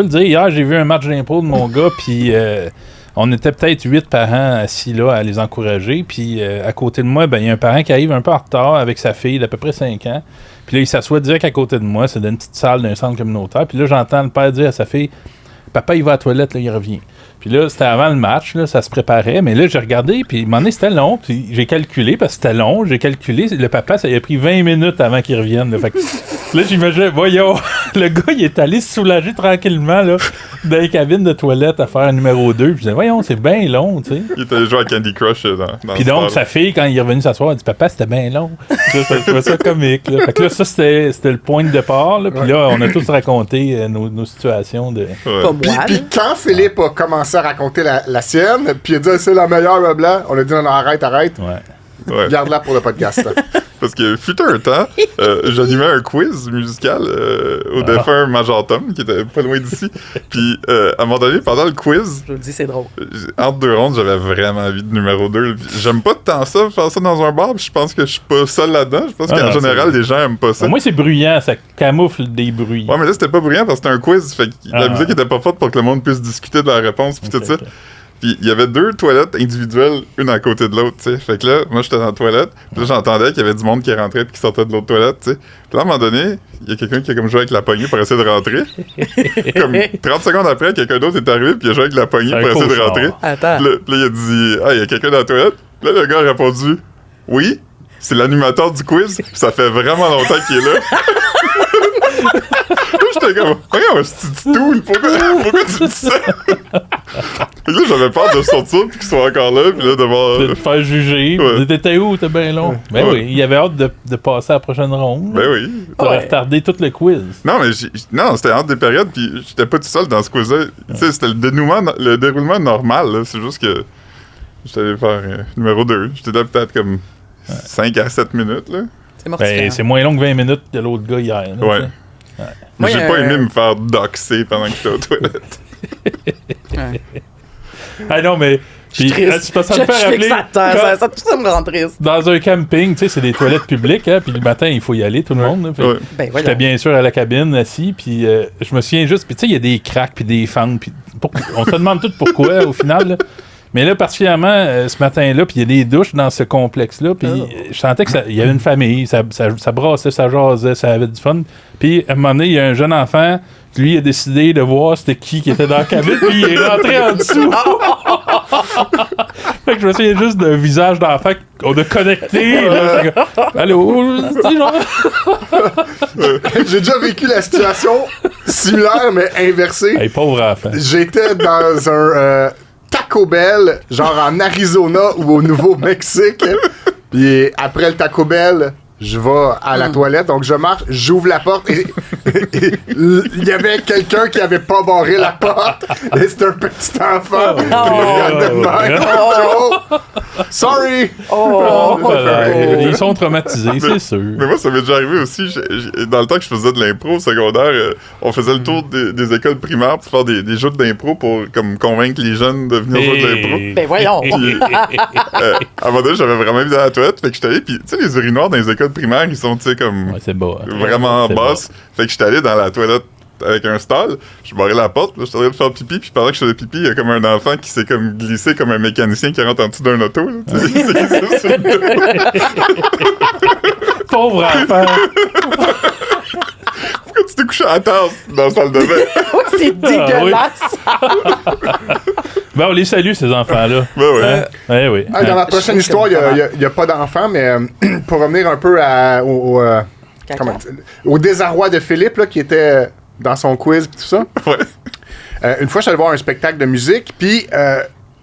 peux le dire, hier, j'ai vu un match d'impro de mon gars, puis on était peut-être 8 parents assis là à les encourager, puis à côté de moi, il y a un parent qui arrive un peu en retard avec sa fille d'à peu près 5 ans, puis là, il s'assoit direct à côté de moi, c'est dans une petite salle d'un centre communautaire, puis là, j'entends le père dire à sa fille, « Papa, il va à la toilette, là, il revient. » Puis là, c'était avant le match, là, ça se préparait. Mais là, j'ai regardé, puis à un moment donné, c'était long. Puis j'ai calculé, parce que c'était long, j'ai calculé. Le papa, ça a pris 20 minutes avant qu'il revienne. Là, fait que, là j'imaginais, voyons, le gars, il est allé se soulager tranquillement là, dans les cabines de toilette à faire un numéro 2. Puis je disais, voyons, c'est bien long, tu sais. Il était allé jouer à Candy Crush dans puis donc, sa fille, quand il est revenu s'asseoir, elle dit, papa, c'était bien long. Je trouvais ça comique. Là. Fait que là, ça, c'était le point de départ. Là. Puis là, on a tous raconté nos situations de... Puis quand Philippe a commencé à raconter la sienne, puis il a dit c'est la meilleure blanc, on a dit non, arrête. Ouais. Garde-la pour le podcast. Parce que fut un temps, j'animais un quiz musical au défunt Major Tom, qui était pas loin d'ici. Puis à un moment donné, pendant le quiz, je le dis, c'est drôle. Entre deux rondes, j'avais vraiment envie de numéro 2. J'aime pas tant ça, faire ça dans un bar, puis je pense que je suis pas seul là-dedans. Je pense qu'en général, les gens aiment pas ça. Au moins, c'est bruyant, ça camoufle des bruits. Ouais, mais là, c'était pas bruyant parce que c'était un quiz. Fait que la musique était pas forte pour que le monde puisse discuter de la réponse, puis tout ça. Puis il y avait 2 toilettes individuelles, une à côté de l'autre, tu sais. Fait que là, moi, j'étais dans la toilette. Puis là, j'entendais qu'il y avait du monde qui rentrait puis qui sortait de l'autre toilette, tu sais. Puis là, à un moment donné, il y a quelqu'un qui a comme joué avec la poignée pour essayer de rentrer. Comme 30 secondes après, quelqu'un d'autre est arrivé puis il a joué avec la poignée pour essayer de rentrer. Attends. Puis là, il a dit « Ah, il y a quelqu'un dans la toilette? » Là, le gars a répondu « Oui, c'est l'animateur du quiz. Puis ça fait vraiment longtemps qu'il est là. » J'étais comme, regarde, c'est tout, pourquoi tu dis ça? Et là, j'avais peur de sortir puis qu'il soit encore là, puis là, de te faire juger. Ouais. T'étais où? T'es bien long. Ben oui, il avait hâte de passer à la prochaine ronde. Ben oui. T'aurais retardé tout le quiz. Non, mais c'était entre des périodes, puis j'étais pas tout seul dans ce quiz-là. Tu sais, c'était le déroulement normal, là. C'est juste que j'étais allé faire numéro 2. J'étais là peut-être comme 5 à 7 minutes, là. C'est mortifiant. Ben, c'est moins long que 20 minutes que l'autre gars hier. Là, ouais. Mais Moi, j'ai pas aimé me faire doxer pendant que j'étais aux toilettes. Ah non, mais... Je suis triste. Ça me fait rappeler... Ça me rend triste. Dans un camping, tu sais, c'est des toilettes publiques, hein, puis le matin, il faut y aller, tout le monde. Là, Ben, j'étais bien sûr à la cabine, assis, puis je me souviens juste... Puis tu sais, il y a des cracks, puis des fentes, puis on se demande tout pourquoi, au final, là. Mais là, particulièrement, ce matin-là, puis il y a des douches dans ce complexe-là, puis je sentais qu'il y avait une famille, ça brassait, ça jasait, ça avait du fun. Puis, à un moment donné, il y a un jeune enfant qui, lui, a décidé de voir c'était qui était dans la cabine, puis il est rentré en dessous. Fait que je me souviens juste d'un visage d'enfant qu'on a connecté. Là, allô? J'ai déjà vécu la situation similaire, mais inversée. Hey, pauvre enfant. J'étais dans un... Taco Bell, genre en Arizona ou au Nouveau-Mexique. Puis après le Taco Bell, je vais à la toilette, donc je marche, j'ouvre la porte et il y avait quelqu'un qui avait pas barré la porte. Et c'était un petit enfant. Sorry! Ils sont traumatisés, c'est sûr. Mais moi, ça m'est déjà arrivé aussi. Dans le temps que je faisais de l'impro au secondaire, on faisait le tour des écoles primaires pour faire des jeux d'impro pour comme, convaincre les jeunes de venir jouer de l'impro. Ben voyons! Puis, à un moment donné, j'avais vraiment envie d'aller à la toilette. Fait que j'étais allé, puis tu sais, les urinoirs dans les écoles primaires, ils sont, tu sais, comme c'est bas, hein. vraiment basses. Fait que j'étais allé dans la toilette avec un stall, je barrais la porte, là, j'étais en train de faire pipi, puis pendant que je faisais pipi, il y a comme un enfant qui s'est comme glissé comme un mécanicien qui rentre en dessous d'un auto. Là, pauvre enfant! Pourquoi tu t'es couché à la tasse dans la salle de bain? C'est dégueulasse! Ben, on les salue, ces enfants-là. Ben oui. Hein? Eh oui. Dans la prochaine histoire, il n'y a pas d'enfant, mais pour revenir un peu au désarroi de Philippe, là, qui était dans son quiz et tout ça. Ouais. Une fois, je suis allé voir un spectacle de musique, puis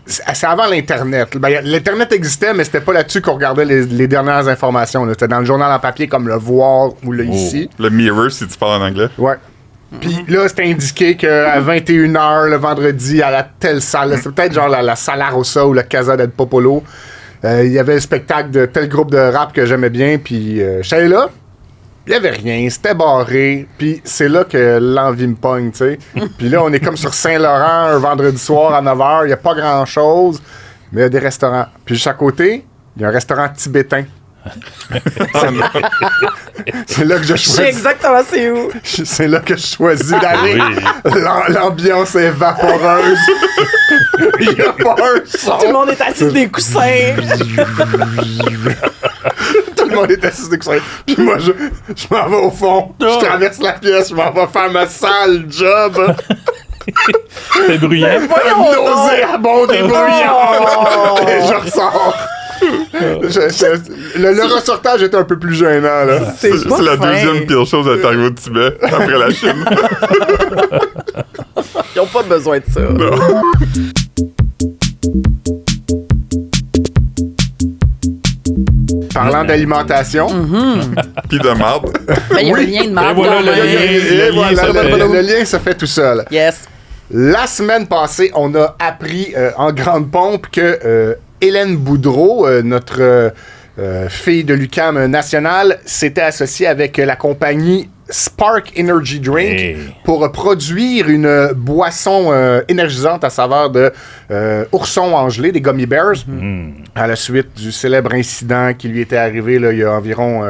c'est avant l'Internet. Ben, L'Internet existait, mais c'était pas là-dessus qu'on regardait les dernières informations. Là. C'était dans le journal en papier comme Le Voir ou Le Ici. Le Mirror, si tu parles en anglais. Ouais. Puis là, c'était indiqué qu'à 21h le vendredi, à la telle salle, c'est peut-être genre la Sala Rossa ou la Casa del Popolo, il y avait le spectacle de tel groupe de rap que j'aimais bien, puis j'étais là. Il n'y avait rien, c'était barré, puis c'est là que l'envie me pogne, tu sais. Puis là, on est comme sur Saint-Laurent un vendredi soir à 9h, il n'y a pas grand-chose, mais il y a des restaurants. Puis juste à côté, il y a un restaurant tibétain. C'est là que je Je sais choisis. exactement c'est où. C'est là que je choisis d'aller. Oui. L'ambiance est vaporeuse. Il n'y a pas un son. Tout le monde est assis sur des coussins. Tout le monde est assis sur des coussins. Puis moi, je m'en vais au fond. Je traverse la pièce. Je m'en vais faire ma sale job. C'est bruyant. Nauséabond et bruyant. Et je ressors. Le ressortage est un peu plus gênant, là. C'est pas la fin. deuxième pire chose à être arrivé au Tibet, après la Chine. Ils ont pas besoin de ça. Parlant d'alimentation, Pis de marde. Mais il y a un lien de marque. Et voilà, quand le même. lien. et lien, voilà, ça fait- le lien se fait tout seul. Yes. La semaine passée, on a appris en grande pompe que Hélène Boudreau, notre fille de l'UQAM nationale, s'était associée avec la compagnie Spark Energy Drink Hey. pour produire une boisson énergisante à saveur de ourson engelé, des gummy bears, à la suite du célèbre incident qui lui était arrivé là, il y a environ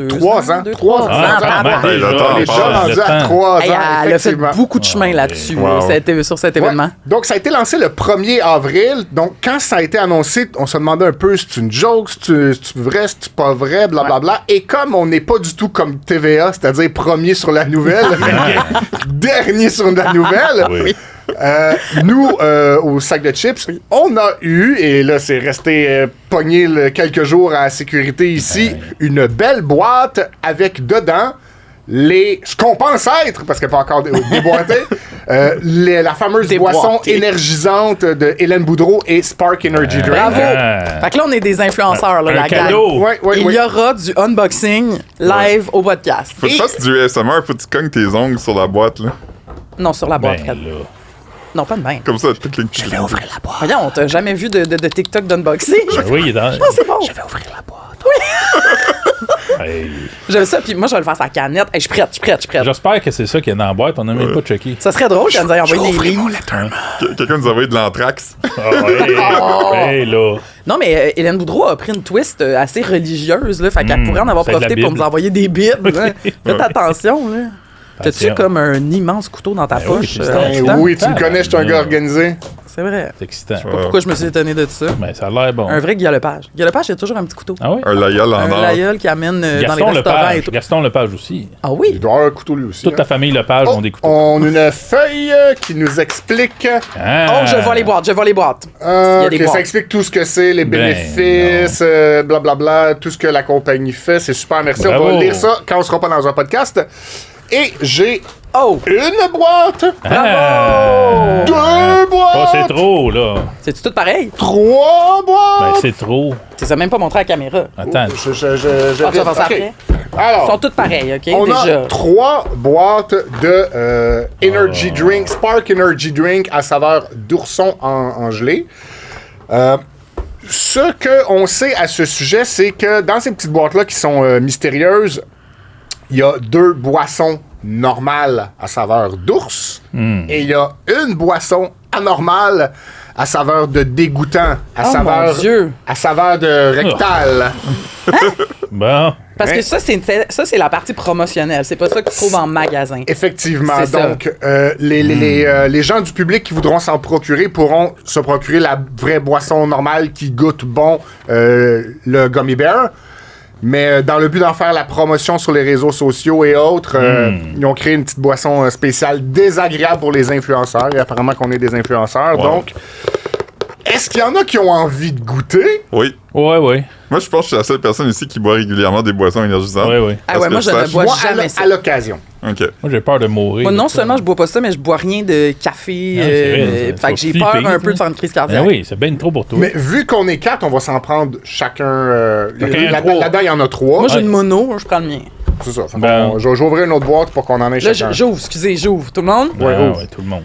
3 ans. 3 ans. Ah, quand même, le temps On est déjà passe, rendu à 3 ans, Hey, elle a fait effectivement. beaucoup de chemin là-dessus, Wow. sur cet Ouais. événement. Donc, ça a été lancé le 1er avril. Donc, quand ça a été annoncé, on se demandait un peu si c'est une joke, si c'est vrai, si c'est pas vrai, blablabla. Et comme on n'est pas du tout comme TVA, c'est-à-dire premier sur la nouvelle, dernier sur la nouvelle, Oui. nous, au sac de chips, on a eu, et là, c'est resté pogné quelques jours à la sécurité ici, une belle boîte avec dedans ce qu'on pense être, parce qu'elle n'est pas encore déboîtée, la fameuse Déboîtée. boisson énergisante de Hélène Boudreau et Spark Energy Drink. Bravo! Ah. Fait que là, on est des influenceurs, là, Un la gang. cadeau. Ouais, ouais, Il ouais. y aura du unboxing live au podcast. Faut que tu fasses du ASMR, faut que tu cognes tes ongles sur la boîte, là. Non, sur la boîte, Ben Fred. là. Non, pas de même. Comme ça, clic, clic, clic. Voyons, on t'a jamais vu de TikTok d'unboxing? Ben oui, il est dans. C'est bon. Hey. J'aime ça, puis moi, je vais le faire sa canette. Hey, je suis prête. J'espère que c'est ça qu'il y a dans la boîte. On n'a même pas checké. Ça serait drôle quand nous ayons envoyé des livres. Quelqu'un nous a envoyé de l'anthrax. Ah, ouais. Hey, là. Non, mais Hélène Boudreau a pris une twist assez religieuse, là. Fait qu'elle pourrait en avoir c'est de la profité pour Bible. nous envoyer des bibles. Là. Faites attention, là. T'as-tu Attention. comme un immense couteau dans ta Ben oui, poche? c'est ça. Ben oui, tu me connais, je suis un gars organisé. C'est vrai. C'est excitant. Pourquoi je me suis étonné de ça? Ben, ça a l'air bon. Un vrai Guy Lepage. Guy Lepage, il y a toujours un petit couteau. Ah oui? Un Layol en Un or. laïeul qui amène dans les Gaston restaurants et Lepage. tout. Gaston Lepage aussi. Ah Il oui? doit avoir un couteau lui aussi. Toute ta famille Lepage ont des couteaux. On a une feuille qui nous explique. Ah. Oh, je vois les boîtes. Il y a des Ok, boîtes. ça explique tout ce que c'est, les Ben, bénéfices, blablabla, tout ce que la compagnie fait. C'est super, merci. On Bravo. va lire ça quand on sera pas dans un podcast. Et j'ai Oh! une boîte, Ah. 2 Oh, boîtes, c'est trop, là. C'est-tu tout pareil? 3 Ben, boîtes. c'est trop. Tu les as même pas montré à la caméra. Attends. Ah, tu vas faire ça Ok. après? Ils Alors, sont toutes pareilles, OK? on déjà. a 3 boîtes de Energy Drink, Spark Energy Drink à saveur d'ourson engelé. Ce qu'on sait à ce sujet, c'est que dans ces petites boîtes-là qui sont mystérieuses, il y a 2 boissons normales à saveur d'ours et il y a une boisson anormale à saveur de dégoûtant, Oh, mon Dieu. à saveur de rectal. Bon. Parce Hein? que ça, c'est la partie promotionnelle. C'est pas ça que tu trouves en magasin. Effectivement. C'est ça. Donc, les gens du public qui voudront s'en procurer pourront se procurer la vraie boisson normale qui goûte bon, le Gummy Bear. Mais dans le but d'en faire la promotion sur les réseaux sociaux et autres, ils ont créé une petite boisson spéciale désagréable pour les influenceurs. Et apparemment qu'on est des influenceurs. Wow. Donc, est-ce qu'il y en a qui ont envie de goûter? Oui. Ouais, ouais. Moi, je pense que je suis la seule personne ici qui boit régulièrement des boissons énergisantes. Ouais, ouais. Ah Parce ouais, que moi, je ça, ne bois Moi, jamais ça. à l'occasion. OK. Moi, j'ai peur de mourir. Moi, non de ça. seulement je bois pas ça, mais je bois rien de café. Ah, c'est vrai, ça fait que j'ai faut peur flipper, un peu ça. de faire une crise Ben cardiaque. oui, c'est bien trop pour toi. Mais vu qu'on est 4, on va s'en prendre chacun. Chacun Là- 3. Là-dedans, il y en a 3. Moi, j'ai une mono, je prends le mien. C'est ça. Fait Ben. qu'on- je vais ouvrir une autre boîte pour qu'on en ait Là, chacun. j'ouvre. Tout le monde? Ah, ouais, ouais, tout le monde.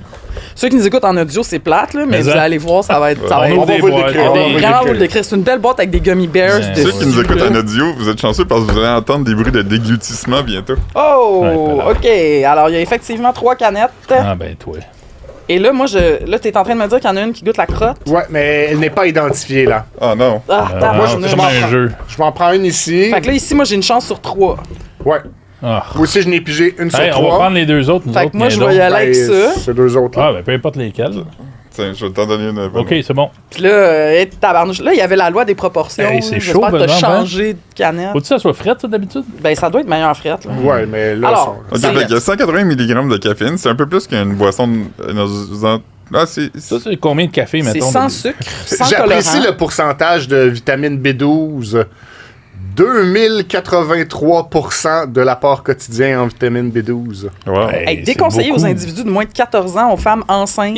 Ceux qui nous écoutent en audio, c'est plate, là, mais Mais vous ça- allez voir, ça va être. Ça va On être ouvre on va des vous le boîtes. décrire, on on va ouvre vous des- le Vraiment, vous décrire. le décrire. C'est une belle boîte avec des gummy bears Ouais. dessus. Ceux qui nous écoutent là. en audio, vous êtes chanceux parce que vous allez entendre des bruits de déglutissement bientôt. Oh, Ouais, voilà. OK. Alors, il y a effectivement 3 canettes. Ah, ben, toi. Et là, moi, là, t'es en train de me dire qu'il y en a une qui goûte la crotte. Ouais, mais elle n'est pas identifiée, là. Ah non. Ah, Ah, tabarnak. c'est comme un jeu. Je m'en prends une ici. Fait que là, ici, moi, j'ai une chance sur 3. Ouais. Ah. Moi aussi, je n'ai pigé une sur Hey, on va 3. prendre les deux autres, nous Fait autres. que moi, mais je non. vais y aller avec ça. Ces deux autres, là. Ah, ben peu importe lesquels. Tiens, je vais t'en donner une. Ok, c'est bon. Puis là, tabarnouche. Là, il y avait la loi des proportions. Hey, c'est J'espère chaud, que t'as Benoît, changé de canette. Faut-tu que ça soit frais, ça, d'habitude? Ben, ça doit être meilleur frette, là. Ouais, mais là, Alors, Ok, c'est- fait qu'il y a 180 mg de caféine. C'est un peu plus qu'une boisson Ah, c'est. Ça, c'est combien de café, C'est mettons? sans de- sucre, sans j'apprécie colorant. le pourcentage de vitamine B12. 2083% de l'apport quotidien en vitamine B12. Wow. Hey, Hey, c'est déconseillé aux beaucoup. individus de moins de 14 ans, aux femmes enceintes,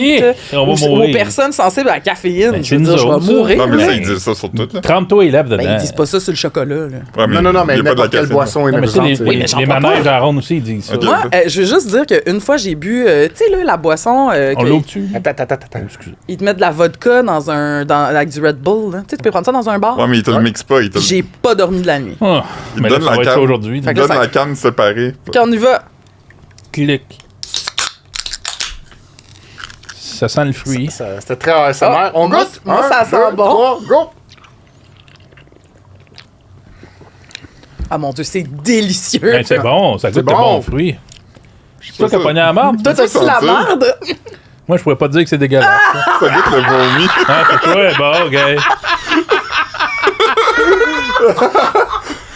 On va aux mourir. personnes sensibles à la caféine. Ben, je veux c'est dire, je nous vais autres, ça. mourir. Non, mais là. ça, ils disent ça sur tout, là. 30-toi et lève dedans. Ben, ils disent pas ça sur le chocolat, là. Ouais, Non, mais il y a pas de la n'importe quelle caféine. boisson Non, mais tu sais, énergisante. Oui, mais j'en les prends manèges pas. à ronde aussi, ils disent ça. Ok. Moi, je veux juste dire qu'une fois, j'ai bu, tu sais, là, la boisson, On l'ouvre-tu? Attends. Excusez. ils te mettent de la vodka avec du Red Bull. Là. Tu sais, tu peux prendre ça dans un bar. Ouais, mais ils te le mixent pas. Ils te J'ai pas dormi de la nuit. Ah, Ils mais te là, donnent ça la va être ça canne. aujourd'hui. Ils Fait que donnent là, la canne séparée. Quand on y va, Clic. Ça sent le fruit. C'était très ASMR. Ah, On moi, goûte? moi, Un, ça sent deux, bon. trois, go! ah mon Dieu, c'est délicieux. Ben, c'est bon, ça goûte le bon. bon fruit. C'est toi qui as ça. pogné la marde? Toi, t'as-tu ça la sent merde? Moi, je pourrais pas te dire que c'est dégueulasse. Ça goûte le vomi. Ah, c'est toi, bon, ok.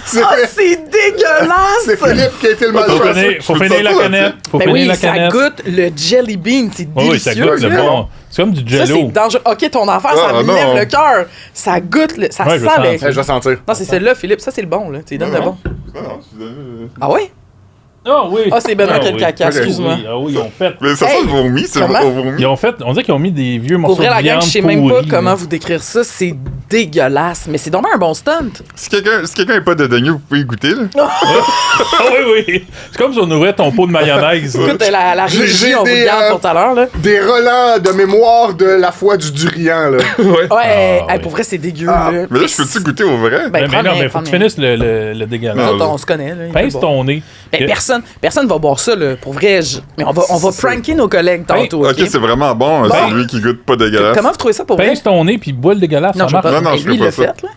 C'est Ah, c'est dégueulasse! c'est Philippe qui a été le Faut malchanceux. finir, faut Je peux finir la sortir canette. Faut Ben finir oui, la ça canette. goûte le jelly bean, c'est Oui, délicieux. ça goûte le là. bon. C'est comme du Ça, c'est jello. dangereux. Ok, ton affaire, Ah, ça me non. lève le cœur. Ça goûte, ça Ouais, je sent sens le... ça. Je vais sentir. Non, c'est celui-là, Philippe. Ça, c'est le bon, là. Tu lui donnes le bon. Non, tu donnes- Ah oui? Ah oui. Ah, c'est Benoît qui a le oui. caca, Ok. excuse-moi. Oui, ah oui, ils ont fait. Mais ça Hey, sent le vomi, c'est comment? au vomi. Ils ont fait, on dirait qu'ils ont mis des vieux Pour morceaux vrai, de la gang, viande je sais même pas pourris, comment là. vous décrire ça. C'est dégueulasse. Mais c'est dommage un bon stunt. Si quelqu'un n'est pas dédaigneux, vous pouvez y goûter, là. Ah oui, oui. C'est comme si on ouvrait ton pot de mayonnaise. là. Écoute, la régie, J'ai on vous des, le garde pour tout à l'heure, là. Des relents de mémoire de la foi du durian, là. Ouais, hey, oui. pour vrai, c'est dégueu, Ah, là. Mais là, je peux-tu goûter au vrai? Ben, Mais prends non, bien, mais faut prends que tu bien. finisses le dégueulasse. Nous autres, Non. on se connaît, là. il Pince est bon. ton nez. Ben, personne va boire ça, là. Pour vrai, mais on va pranker nos collègues tantôt, Ok, OK? c'est vraiment bon, Ben, celui qui goûte pas dégueulasse. Comment vous trouvez ça pour vrai? Pince ton nez puis bois le dégueulasse, Non, ça je veux marche. pas. Non, Mais je lui, il fais l'a pas ça. fait, là.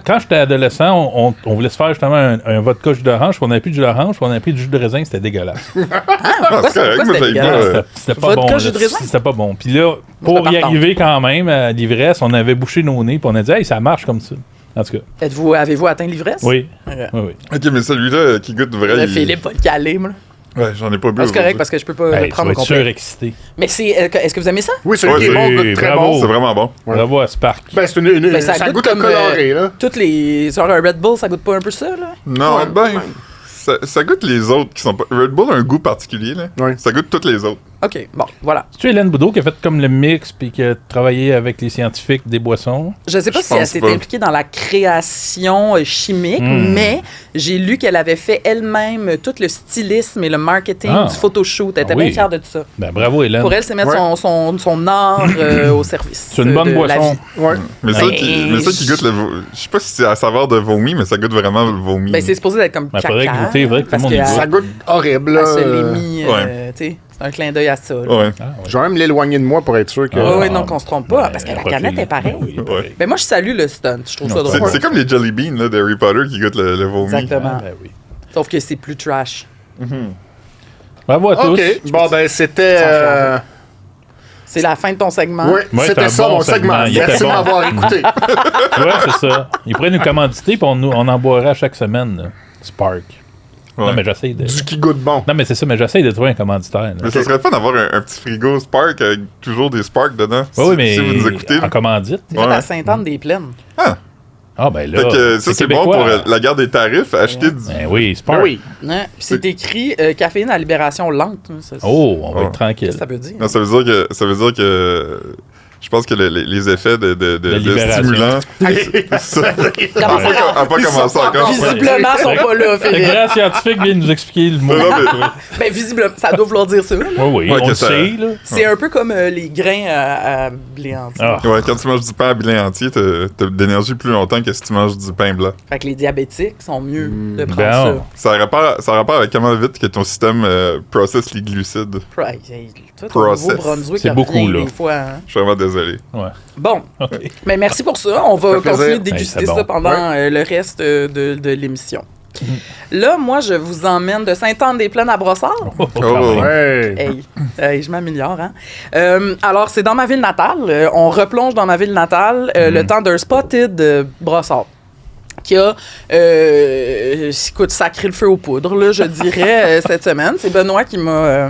Quand j'étais adolescent, on voulait se faire justement un vodka jus d'orange, puis on avait plus de jus d'orange, puis on avait pris du jus de raisin, c'était dégueulasse. Ah, c'est correct, pourquoi moi, c'était j'aime dégueulasse? pas. C'était pas Vodka bon. là. jus de raisin? C'était pas bon. Puis là, je pour suis y pas arriver quand même à l'ivresse, on avait bouché nos nez, puis on a dit, hey, ça marche comme ça. En tout cas, Avez-vous atteint l'ivresse? oui. Ok. Oui, oui. Ok, mais celui-là qui goûte vrai. Là, il- Philippe va le caler, moi. Ouais, j'en ai pas bu. Ah, c'est correct parce que je peux pas Hey, le tu prendre vas au être complet. surexcité. Mais est-ce que vous aimez ça? Oui, celui Ouais, qui est bon oui, goûte très bravo. bon. C'est vraiment bon. Bravo à Spark. Ben, c'est Ben, ça, goûte comme coloré, là. toutes les. Genre un Red Bull, ça goûte pas un peu ça, là? Non, Ouais, ben. ouais. Ça goûte les autres qui sont pas. Red Bull a un goût particulier, là. Ouais. Ça goûte toutes les autres. OK, bon, voilà. C'est-tu Hélène Boudreau qui a fait comme le mix puis qui a travaillé avec les scientifiques des boissons? Je sais pas Je si elle pense s'est pas. impliquée dans la création chimique, mais j'ai lu qu'elle avait fait elle-même tout le stylisme et le marketing Ah. du photoshoot. Elle était Ah bien oui. fière de tout ça. Ben bravo Hélène. Pour elle, c'est mettre Ouais. son art au service. C'est une bonne de la boisson. vie. Ouais. Mais ça Ben, qui goûte le. Je sais pas si c'est à saveur de vomi, mais ça goûte vraiment le vomi. Ben, c'est supposé être comme Ben, caca. faudrait goûter, faudrait que tout le parce monde y qu'elle- goûte. Ça goûte horrible, là. elle se l'est mis, ouais. tu sais, c'est un clin d'œil à ça. là. Ouais. Ah, ouais. Je vais même l'éloigner de moi pour être sûr que. Ah. Oui, non, qu'on se trompe pas, parce que la pas canette que- est pareille. Oui, Ouais. Ben, moi, je salue le stunt. Je trouve ça Non, drôle. C'est comme les Jelly Beans là, d'Harry Potter qui goûtent le vomi. Exactement. Ah, ben oui. Sauf que c'est plus trash. Bravo à tous. Ok, bon, ben, c'était. C'est la fin de ton segment. Oui, Ouais, c'était c'était un ça, bon mon segment. segment. Il Merci était de bon. m'avoir écouté. Tu vois, c'est ça. Ils pourraient nous commanditer puis on en boirait chaque semaine. là. Spark. Ouais. Non, mais j'essaie de. Du qui goûte bon. Non, mais c'est ça, mais j'essaie de trouver un commanditaire. là. Mais ça serait fun d'avoir un petit frigo Spark avec toujours des Sparks dedans. Oui, oui, mais Si vous nous écoutez. en commandite. C'est fait Ouais. à Sainte-Anne-des-Plaines. Ah, ben là. Fait que ça, c'est bon québécois. pour la garde des tarifs. Acheter du. Ben oui, Spark. Oui. Hein? Puis c'est écrit caféine à libération lente. Ça, Oh, on va Ouais. être tranquille. Qu'est-ce que ça veut dire? Non, ça veut dire que Je pense que les effets de libération. stimulants. Ça n'a pas commencé encore. Visiblement, ils sont pas là, Le Philippe. grand scientifique vient de nous expliquer le mot. Non, mais- Ben, visiblement, ça doit vouloir dire ça. là. Oui, Ouais, on que le ça- sait, là. C'est un peu comme les grains à blé entier. Ah. Ouais, quand tu manges du pain à bilan entier, t'as d'énergie plus longtemps que si tu manges du pain blanc. Fait que les diabétiques sont mieux de prendre Ben, Ça a rapport avec comment vite que ton système processe les glucides. ça. Hey, toi, ton Process. Nouveau-Brunswick, C'est il beaucoup, revient là. des fois. Hein? Je suis vraiment désolé. Ouais. Bon, OK. mais merci pour ça. On va Ça fait continuer de plaisir. déguster Hey, c'est ça bon. pendant le reste de l'émission. Là, moi, je vous emmène de Sainte-Anne-des-Plaines à Brossard. Quand Oh. même. Ouais. Hey, je m'améliore, hein? Alors, c'est dans ma ville natale. On replonge dans ma ville natale le temps d'un spotted Brossard qui a, écoute, sacré le feu aux poudres, là, je dirais, cette semaine. C'est Benoît qui m'a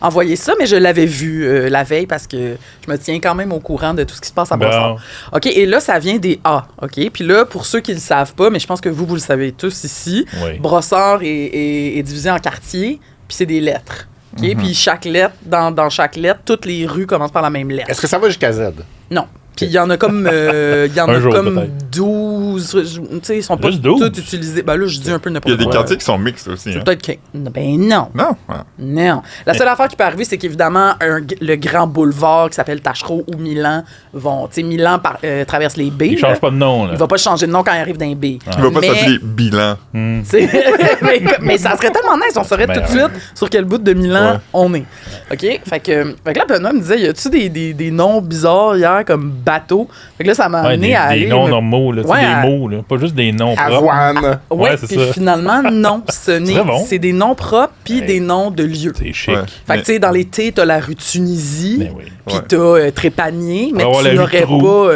envoyé ça, mais je l'avais vu la veille parce que je me tiens quand même au courant de tout ce qui se passe à Brossard. Bon. OK, et là, ça vient des A, OK? Puis là, pour ceux qui le savent pas, mais je pense que vous le savez tous ici, Oui. Brossard est divisé en quartiers, puis c'est des lettres. OK? Puis chaque lettre, dans chaque lettre, toutes les rues commencent par la même lettre. Est-ce que ça va jusqu'à Z? Non. Puis il y en a comme, Un jour, peut-être. 12. Tu sais, ils sont pas Juste 12? tous utilisés. Ben là, je dis un peu Il y n'importe a des quoi. quartiers qui sont mixtes aussi. C'est Hein. peut-être que. Ben non. Non? Ouais. Non. La seule affaire qui peut arriver, c'est qu'évidemment, le grand boulevard qui s'appelle Tachereau ou Milan vont. Tu sais, Milan traverse les baies. Il change pas de nom, là. Il va pas changer de nom quand il arrive d'un B. Il va pas Mais- s'appeler bilan. C'est- mais ça serait tellement nice, on saurait Ben tout de ouais. suite sur quel bout de Milan Ouais. on est. OK? Fait que là, Benoît me disait, y a-tu des noms bizarres hier comme bateau? Fait que là, ça m'a Ouais, amené des, à aller. des noms normaux, là, tu sais, Ouais, des mots, là, pas juste des noms propres. Avoine. Ouais, Ouais, c'est puis ça. finalement, non. C'est bon. des noms propres puis Ouais. des noms de lieux. C'est chic. Ouais. Fait que, tu sais, dans les T, t'as la rue Tunisie, Ben oui. puis Ouais. t'as Trépanier, mais avoir la tu rue n'aurais Trou. pas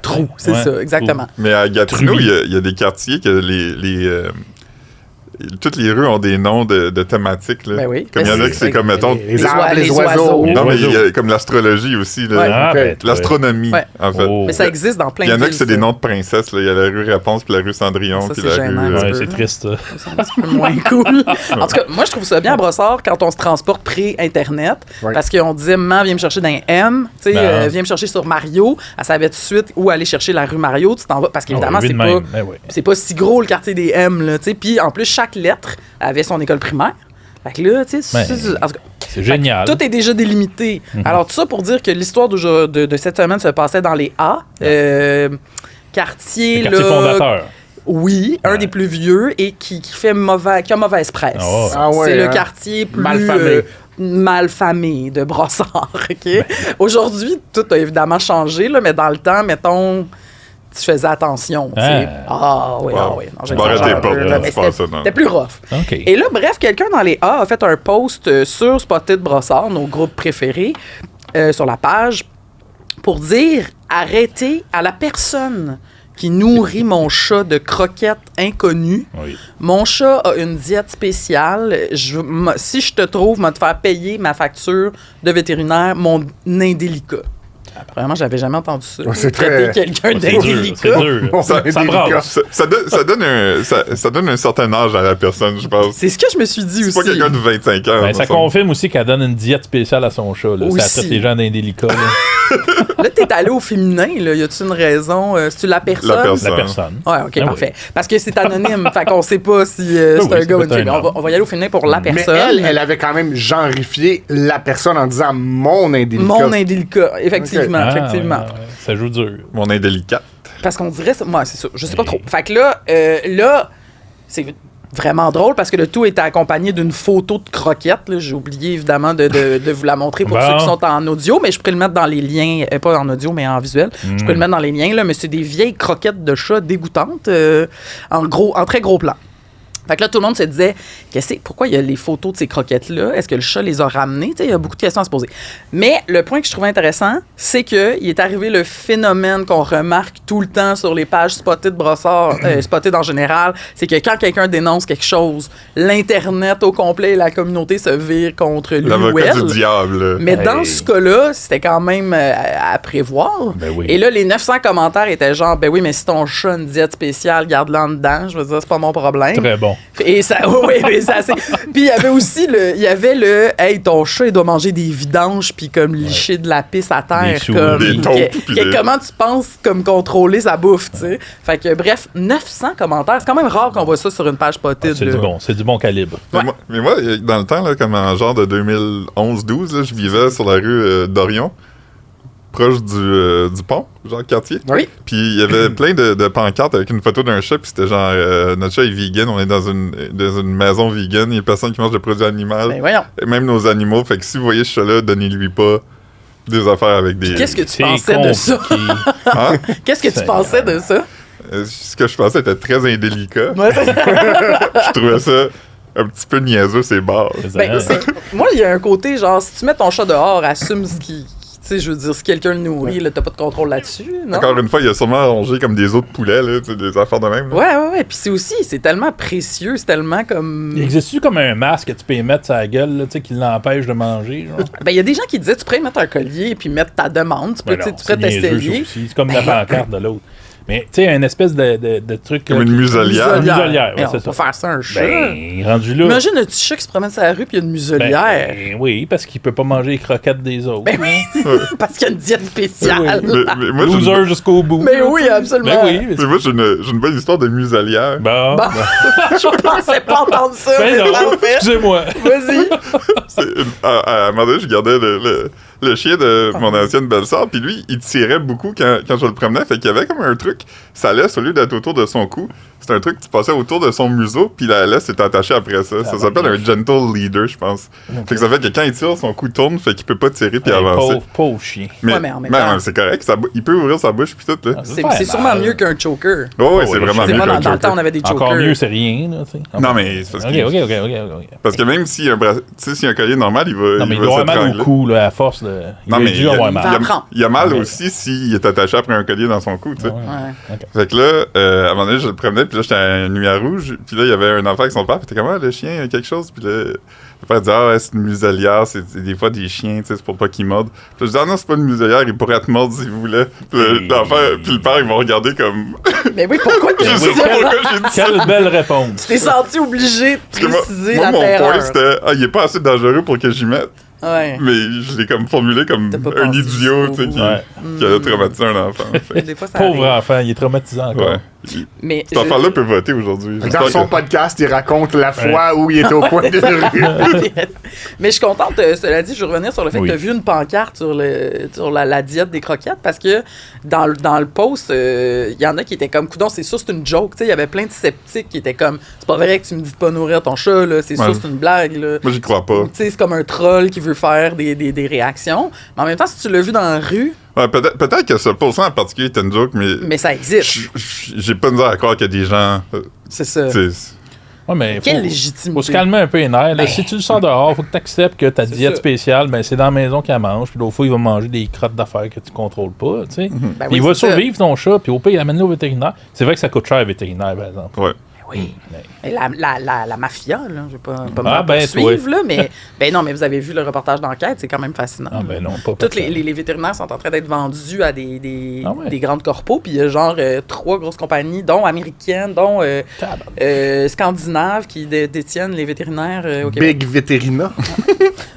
Trou. C'est Ouais, ça, exactement. Mais à Gatineau, Truby. il y a des quartiers que toutes les rues ont des noms de thématiques. Là. Ben oui. Comme il y en Ben a qui c'est comme, mettons... Les arbres, les oiseaux. Non, mais il y oiseaux. a comme l'astrologie aussi. Là. Ouais. Ah, Ok. ben, toi. L'astronomie, Ouais. en fait. Oh. Mais ça existe dans plein Il y de en a villes. que c'est des ça. noms de princesses. Là. Il y a la rue Réponse, puis la rue Cendrillon, Ça, puis c'est la gênant, rue... un petit Ouais, peu, c'est hein. triste, ça. C'est un petit peu moins cool. En tout cas, moi, je trouve ça bien à Brossard quand on se transporte pré-Internet. Ouais. Parce qu'on disait, maman, viens me chercher dans un M. Tu sais, Ben. viens me chercher sur Mario. Elle savait tout de suite où aller chercher la rue Mario. Tu t'en vas. Parce qu'évidemment, Ah, oui, c'est de pas. même. Ben oui. C'est pas si gros le quartier des M, là, tu sais. Puis en plus, chaque lettre avait son école primaire. Fait que là, tu sais, Ben, en tout cas, C'est génial. tout est déjà délimité. Alors, tout ça pour dire que l'histoire de cette semaine se passait dans les A. Quartier, Le quartier là. fondateur. Oui, un Ouais. des plus vieux et qui a mauvaise presse. Ah ouais. Ah ouais, C'est le hein? quartier plus Malfamé. malfamé de Brossard. OK? Ben. Aujourd'hui, tout a évidemment changé, là, mais dans le temps, mettons, tu faisais attention. Tu sais. Ah oui, ah Wow. oui. Non, Tu j'exagère m'arrêtais un pas, peu, là, mais tu penses ça, non? c'était plus rough. OK. Et là, bref, quelqu'un dans les A a fait un post sur Spotted Brossard, nos groupes préférés, sur la page, pour dire arrêtez à la personne qui nourrit mon chat de croquettes inconnues. Oui. Mon chat a une diète spéciale. Si je te trouve, je vais te faire payer ma facture de vétérinaire, mon indélicat. Vraiment, j'avais jamais entendu ça. C'est Traiter très- quelqu'un C'est dur, d'indélicat. c'est dur. Bon, Ça indélicat. brasse. Ça donne un certain âge à la personne, je pense. C'est ce que je me suis dit C'est pas aussi. quelqu'un de 25 ans. Ben, me ça semble. confirme aussi qu'elle donne une diète spéciale à son chat. Là. Ça Aussi. traite les gens d'indélicats. là. Là, t'es allé au féminin, là. Y a-tu une raison? C'est-tu la personne? La personne. La personne. Ouais, OK, Ah parfait. Parce que c'est anonyme, fait qu'on sait pas si c'est oui, un c'est gars ou une peut-être fille. un Mais homme. on va y aller au féminin pour la Mais personne. elle avait quand même genrifié la personne en disant mon indélicat. Mon indélicat, effectivement, Ah, effectivement. ouais, ouais, ça joue dur. Mon indélicat. Parce qu'on dirait ça. Moi, c'est ça. Je sais pas Mais- trop. Fait que là, c'est vraiment drôle parce que le tout était accompagné d'une photo de croquette. Là. J'ai oublié évidemment de vous la montrer pour Bon. ceux qui sont en audio, mais je pourrais le mettre dans les liens, pas en audio, mais en visuel. Je pourrais le mettre dans les liens, là, mais c'est des vieilles croquettes de chat dégoûtantes en très gros plan. Fait que là, tout le monde se disait, pourquoi il y a les photos de ces croquettes-là? Est-ce que le chat les a ramenées? Tu sais, il y a beaucoup de questions à se poser. Mais le point que je trouvais intéressant, c'est qu'il est arrivé le phénomène qu'on remarque tout le temps sur les pages Spotted Brossard, Spotted en général, c'est que quand quelqu'un dénonce quelque chose, l'Internet au complet et la communauté se virent contre lui ou L'avocat elle. du diable. Mais dans Hey. ce cas-là, c'était quand même à prévoir. Ben oui. Et là, les 900 commentaires étaient genre, ben oui, mais si ton chat a une diète spéciale, garde-la en dedans. Je veux dire, c'est pas mon problème. Très bon. bon. Et ça, oui, mais ça, c'est... Puis il y avait aussi hey, ton chat, il doit manger des vidanges, puis comme licher de la pisse à terre. Des souris, comme, des taupes, comment tu penses comme contrôler sa bouffe, tu sais? Fait que, bref, 900 commentaires. C'est quand même rare qu'on voit ça sur une page potide. C'est du bon calibre. Mais moi, dans le temps, là, comme en genre de 2011-12, je vivais sur la rue d'Orion, proche du pont, genre quartier. Oui. Puis il y avait plein de pancartes avec une photo d'un chat, puis c'était genre notre chat est vegan, on est dans une maison vegan, il y a personne qui mange de produits animaux. Ben voyons. Et même nos animaux, fait que si vous voyez ce chat-là, donnez-lui pas des affaires avec des... Qu'est-ce que tu pensais de ça? Hein? Qu'est-ce que tu pensais de ça? Ce que je pensais était très indélicat. Ouais. Je trouvais ça un petit peu niaiseux, ces barres. Ben, moi, il y a un côté, genre, si tu mets ton chat dehors, assume ce qui... Tu sais, je veux dire, si quelqu'un le nourrit, là, t'as pas de contrôle là-dessus, non? Encore une fois, il a sûrement rongé comme des os de poulet, là, tu sais, des affaires de même. Là. Ouais. Puis c'est tellement précieux, c'est tellement comme... Il existe-tu comme un masque que tu peux mettre sur la gueule, là, tu sais, qui l'empêche de manger, genre? Ben, il y a des gens qui disaient, tu pourrais mettre un collier et puis mettre ta demande, tu peux t'essayer. C'est comme la pancarte de l'autre. Mais, tu sais, une espèce de truc... Comme une muselière. Une muselière, ouais, on c'est peut ça. faire ça un chat. Ben, rendu là... Imagine un petit chat qui se promène sur la rue puis il y a une muselière. Ben, oui, parce qu'il peut pas manger les croquettes des autres. Ben oui, parce qu'il y a une diète spéciale. Mais moi, Loser jusqu'au bout. Mais oui, absolument. Ben oui. Mais moi, j'ai une bonne histoire de muselière. Bon. Je pensais pas entendre ça, Ben mais non, parfait. excusez-moi. Vas-y. À un moment donné, je gardais le chien de mon ancienne belle-sœur, puis lui, il tirait beaucoup quand je le promenais, fait qu'il y avait comme un truc, sa laisse, au lieu d'être autour de son cou, c'est un truc que tu passais autour de son museau, puis la laisse est attachée après ça. Ça s'appelle un gentle leader, je pense. Fait que ça fait que quand il tire, son cou tourne, fait qu'il peut pas tirer puis avancer. Pauvre chien. Ouais, mais en même temps- c'est correct, il peut ouvrir sa bouche puis tout, là. C'est sûrement mieux qu'un choker. Ouais, c'est vraiment C'est mieux moi, qu'un dans le temps, on choker. avait des chokers. Encore mieux, c'est rien, là, tu sais. Non, mais c'est parce que... Ok. Parce que même s'il y a un collier normal, il va Non, mais il doit avoir mal au s'étrangler. cou, là, à force de... Non, mais dû avoir mal. il y a mal aussi s'il est attaché après un collier dans son cou, tu sais. Ouais. Fait que là, à un moment donné, je le promenais, puis là, j'étais à une nuit à rouge, puis là, il y avait un enfant avec son père, puis t'es comme, le chien, il y a quelque chose, puis là, le père dit, ouais, c'est une muselière, c'est des fois des chiens, tu sais, c'est pour pas qu'ils mordent. Puis je dis, non, c'est pas une muselière, il pourrait te mordre s'il voulait. Puis le père, il m'a regardé comme. Mais oui, pourquoi tu Je sais pas pourquoi j'ai dit ça. Quelle belle réponse. Tu t'es senti obligé de Parce que préciser moi, la mon terreur. point, c'était, il est pas assez dangereux pour que j'y mette. Ouais. Mais je l'ai comme formulé comme T'as pas un pensé idiot, jusqu'au tu sais, bout. qui a traumatisé un enfant. Fait Des fois, ça Pauvre arrive. enfant, il est traumatisé encore. Ouais. Mais Cet enfant-là peut voter aujourd'hui. Dans J'espère son que- podcast, il raconte la fois où il était au coin de rue. Mais je suis contente, cela dit, je veux revenir sur le fait que tu as vu une pancarte sur la diète des croquettes parce que dans le post, il y en a qui étaient comme, coudon, c'est sûr, c'est une joke. Il y avait plein de sceptiques qui étaient comme, c'est pas vrai que tu me dis de pas nourrir ton chat, là, c'est sûr, c'est une blague. Là. Moi, j'y crois pas. C'est comme un troll qui veut faire des réactions. Mais en même temps, si tu l'as vu dans la rue, Ouais, peut-être que ce post-là en particulier était une joke, mais ça existe. j'ai pas de misère à croire qu'il y a des gens. C'est ça. Tu sais, Ouais, mais Quelle faut légitimité. se calmer un peu les nerfs. Là. Ben, Si tu le sors dehors, faut que tu acceptes que ta diète ça. spéciale, ben, c'est dans la maison qu'elle mange. Puis l'autre fois, il va manger des crottes d'affaires que tu contrôles pas. Tu sais. Ben Puis oui, il va c'est ça. survivre ton chat, puis au pire, il amène-le au vétérinaire. C'est vrai que ça coûte cher, le vétérinaire, par exemple. ouais. Oui. Et la mafia, là, je vais pas me Ah, faire ben, poursuivre, là, mais ben non, mais vous avez vu le reportage d'enquête, c'est quand même fascinant. Ah, ben non, pas Tous les vétérinaires sont en train d'être vendus à des Ah ouais. grandes corpos, puis il y a genre 3 grosses compagnies, dont américaines, dont scandinaves, qui détiennent les vétérinaires au Québec. Big Veterina.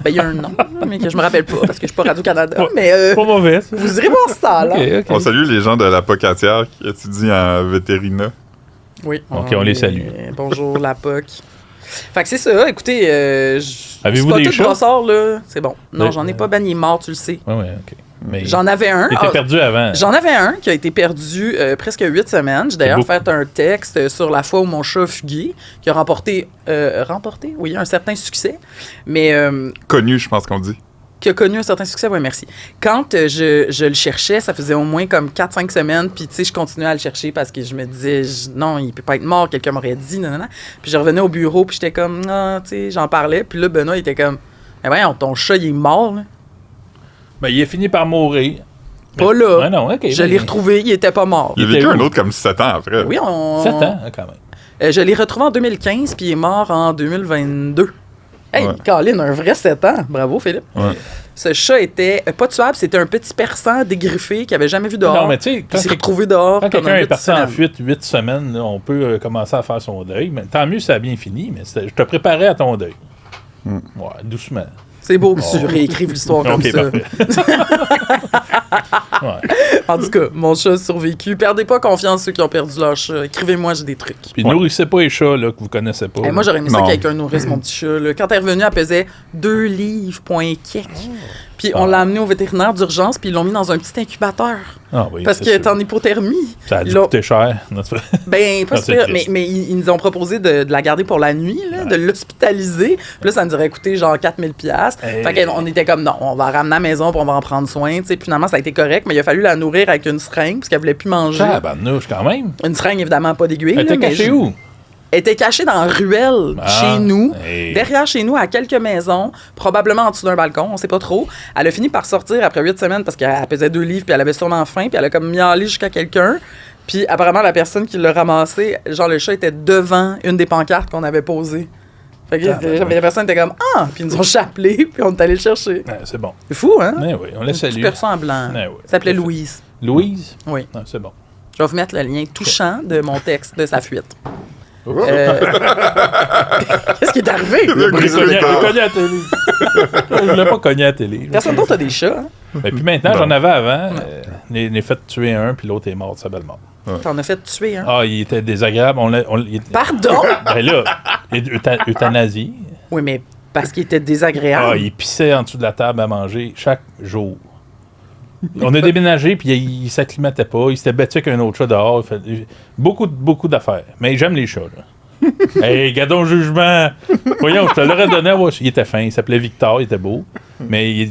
Ben, il y a un nom, mais que je me rappelle pas, parce que je suis pas Radio-Canada, mais Pas mauvais, ça. vous irez voir ça, là. Ok. On salue les gens de la Pocatière qui étudient en vétérina. Oui. Ok, on les salue. Bonjour, la POC. Fait que c'est ça, écoutez, Avez-vous c'est pas des tout chats? brossard, là, c'est bon. Non, Ouais. j'en ai pas banni mort, tu le sais. Ouais, ok. Mais J'en avais un. il était perdu avant. J'en avais un qui a été perdu presque 8 semaines. J'ai d'ailleurs beaucoup. fait un texte sur la fois où mon chat a fugué, qui a remporté, oui, un certain succès, mais Connu, je pense qu'on dit. qui a connu un certain succès, oui, merci. Quand je le cherchais, ça faisait au moins comme 4-5 semaines, puis tu sais, je continuais à le chercher parce que je me disais, non, il peut pas être mort, quelqu'un m'aurait dit, non. Puis je revenais au bureau, puis j'étais comme, non, tu sais, j'en parlais, puis là, Benoît, il était comme, eh voyons, ton chat, il est mort, là. Ben, il a fini par mourir. Pas là. Ouais, non, ok. Je l'ai retrouvé, il était pas mort. Il a Il vécu était un où? autre comme 7 ans après. Oui, 7 ans, hein, quand même. Je l'ai retrouvé en 2015, puis il est mort en 2022. Hey, Ouais. Colin, un vrai 7 ans. Bravo, Philippe. Ouais. Ce chat était pas tuable, c'était un petit persan dégriffé qu'il avait jamais vu dehors. Non, mais tu sais, Puis il s'est retrouvé dehors. quand pendant quelqu'un est 8 parti en semaines. fuite 8 semaines, là, on peut commencer à faire son deuil. Mais tant mieux, ça a bien fini. Mais je te préparais à ton deuil. Ouais, doucement. C'est beau que tu réécrives l'histoire comme Ok, ça. parfait. Ouais. En tout cas, mon chat a survécu. Perdez pas confiance ceux qui ont perdu leur chat. Écrivez-moi, j'ai des trucs. Puis nourrissez pas les chats là, que vous connaissez pas. Hey, moi, j'aurais aimé ça Non. que quelqu'un nourrisse mon petit chat. Là. Quand elle est revenue, elle pesait 2 livres, point quelques. Puis on l'a amené au vétérinaire d'urgence, puis ils l'ont mis dans un petit incubateur. Ah oui, Parce c'est qu'elle est sûr. en hypothermie. Ça a dû Ils l'ont- coûter cher. notre- Ben, pas Ah, c'est super, triste. mais ils nous ont proposé de la garder pour la nuit, là, de l'hospitaliser. Puis là, ça nous aurait coûté genre 4000$. Hey. Fait qu'on était comme, non, on va la ramener à la maison, puis on va en prendre soin. Puis finalement, ça a été correct, mais il a fallu la nourrir avec une seringue, parce qu'elle voulait plus manger. Tabarnouche, quand même. Une seringue, évidemment, pas d'aiguille. Elle était là, mais cachée où? Elle était cachée dans la ruelle Ah, chez nous, hey. derrière chez nous, à quelques maisons, probablement en dessous d'un balcon, on sait pas trop. Elle a fini par sortir après 8 semaines parce qu'elle pesait 2 livres, puis elle avait sûrement faim, puis elle a comme miaulé jusqu'à quelqu'un. Puis apparemment, la personne qui l'a ramassé, genre le chat était devant une des pancartes qu'on avait posées. Fait que la personne était comme « Ah! » Puis ils nous ont chapelé, puis on est allé le chercher. Ah, c'est bon. C'est fou, hein? Eh oui, on la Petit salue. persan en blanc. Eh oui. Ça s'appelait Louise. Louise? Oui. Ah, c'est bon. Je vais vous mettre le lien touchant de mon texte de sa fuite. Oh. Qu'est-ce qui est arrivé? Il a Je brisé l'ai le cogné corps. à la télé. Je l'ai pas cogné à la télé. Personne d'autre a des chats. Hein? Mais puis maintenant, j'en avais avant. J'en ai fait tuer un, puis l'autre est mort de sa belle mort. T'en as fait tuer, hein? Ah, il était désagréable. Pardon? Ben là, euthanasie. Oui, mais parce qu'il était désagréable. Ah, il pissait en dessous de la table à manger chaque jour. On a déménagé, puis il s'acclimatait pas. Il s'était battu avec un autre chat dehors. Il fait beaucoup d'affaires. Mais j'aime les chats, là. Hey, gardons le jugement. Voyons, je te l'aurais donné. Ouais, il était fin. Il s'appelait Victor. Il était beau. Mais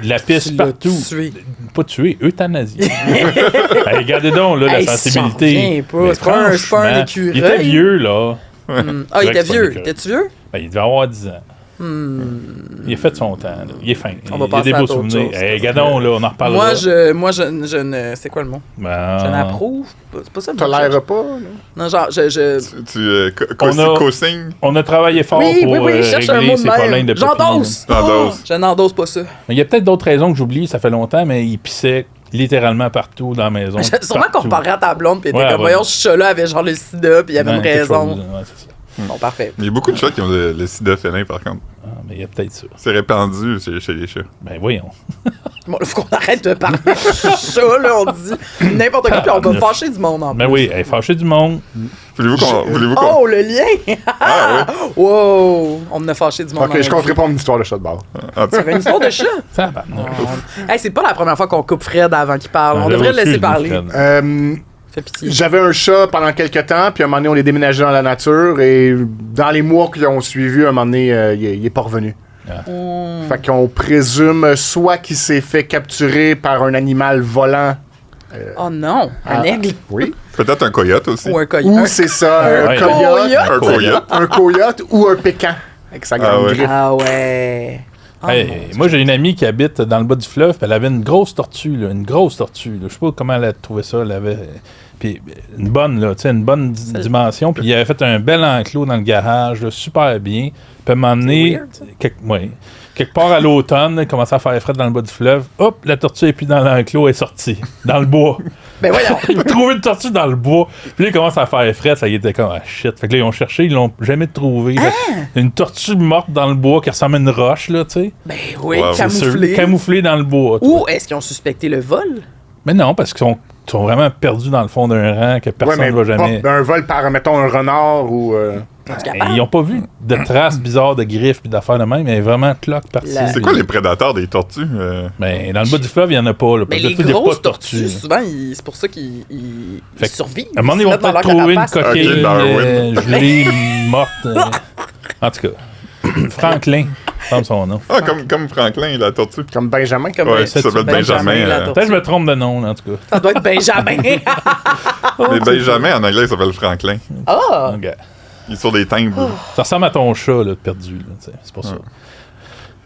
la pisse Tu l'as partout. tué. Pas tué, euthanasie. Hey, regardez donc, là, Hey, la sensibilité. j'en reviens pas. Mais C'est pas un franchement, écureuil. Il était vieux, là. Ah, il C'est était vrai que c'est pas vieux. un Était-tu vieux? Ben, il devait avoir 10 ans. Il a fait son temps. Là. Il est fin. On va il a passer des à beaux d'autres souvenirs. choses. Hey, regardons, là, on en reparlera. Moi, je ne. C'est quoi le mot? Ben, Je n'approuve. C'est pas ça le mot. Tolère pas, là. Non, genre, Tu co-signes? On a travaillé fort Oui, pour je cherche un régler mot de ces problèmes même. de J'endosse! J'endosse. Je n'endosse pas ça. Mais il y a peut-être d'autres raisons que j'oublie, ça fait longtemps, mais il pissait littéralement partout dans la maison. Sûrement qu'on partout. parlerait à ta blonde, puis elle Ouais, était comme, ouais. voyons, ce chat-là avait genre le sida, puis il y avait Ouais, une quelque raison. chose, ouais, c'est ça. Bon, parfait. Il y a beaucoup de chats qui ont le sida félin, par contre. Ah, mais il y a peut-être ça. C'est répandu chez les chats. Ben voyons. Bon, là, faut qu'on arrête de parler de chat, là, on dit n'importe quoi, puis on va fâcher du monde en plus. Ben oui, hey, fâché du monde. Voulez-vous qu'on... Oh, le lien! Ah Wow! On me a fâché du monde. Ok, je compterai pas mon histoire de chat de bord. En tout Ça fait une histoire de chat. Tabarnak. Hey, c'est pas la première fois qu'on coupe Fred avant qu'il parle. On Ben, devrait le là aussi, laisser je parler. me freine. Fais pitié. J'avais un chat pendant quelques temps, puis à un moment donné, on est déménagé dans la nature, et dans les mois qui ont suivi, à un moment donné, il est pas revenu. Fait qu'on présume soit qu'il s'est fait capturer par un animal volant. Oh non, un aigle Oui. Peut-être un coyote aussi. ou un coyote. Ou c'est ça, un Ouais. coyote, Un coyote. un coyote ou un pécan. Avec sa grande ouais. griffe. Ah ouais. Oh, Hey, mon Dieu. moi, j'ai une amie qui habite dans le bas du fleuve, puis elle avait une grosse tortue, là, une grosse tortue. Là. Je sais pas comment elle a trouvé ça. Elle avait puis une bonne, là, tu sais, une bonne dimension. Puis il avait fait un bel enclos dans le garage, là, super bien. Puis à un moment donné, weird, ça. quelque part à l'automne, il commençait à faire frais dans le bas du fleuve. Hop, la tortue est plus dans l'enclos, elle est sortie, dans le bois. Ben voyons. Il a trouvé une tortue dans le bois. Puis là, il commence à faire frais, ça y était comme, ah shit. Fait que là, ils ont cherché, ils l'ont jamais trouvé. Fait que une tortue morte dans le bois qui ressemble à une roche, là, tu sais. Ben oui, Wow. C'est sûr, camouflé. camouflé dans le bois. tu vois. Ou est-ce qu'ils ont suspecté le vol? Mais non, parce qu'ils sont vraiment perdus dans le fond d'un rang que personne ne va jamais. pas un vol par, mettons, un renard ou... Ils n'ont pas vu de traces bizarres de griffes et d'affaires de même, mais vraiment cloque partie. La- C'est quoi les prédateurs des tortues? Ben, dans le bas du fleuve, il n'y en a pas. Là. Mais Parce que les tu sais, il y a pas grosses de tortues, tortues, là. souvent, c'est pour ça qu'ils Fait que, survivent. À un moment donné, ils vont peut-être trouver une coquille Ok, Darwin. gelée, morte. En tout cas, Franklin, semble son nom. Ah, comme Franklin, la tortue. Comme Benjamin. Ouais, ça s'appelle Benjamin. la tortue. Peut-être que je me trompe de nom, là, en tout cas. Ça doit être Benjamin. Mais Benjamin, en anglais, il s'appelle Franklin. Ok. Il est sur des timbres. Ça ressemble à ton chat, là, perdu. Là, tu sais, c'est pour ça.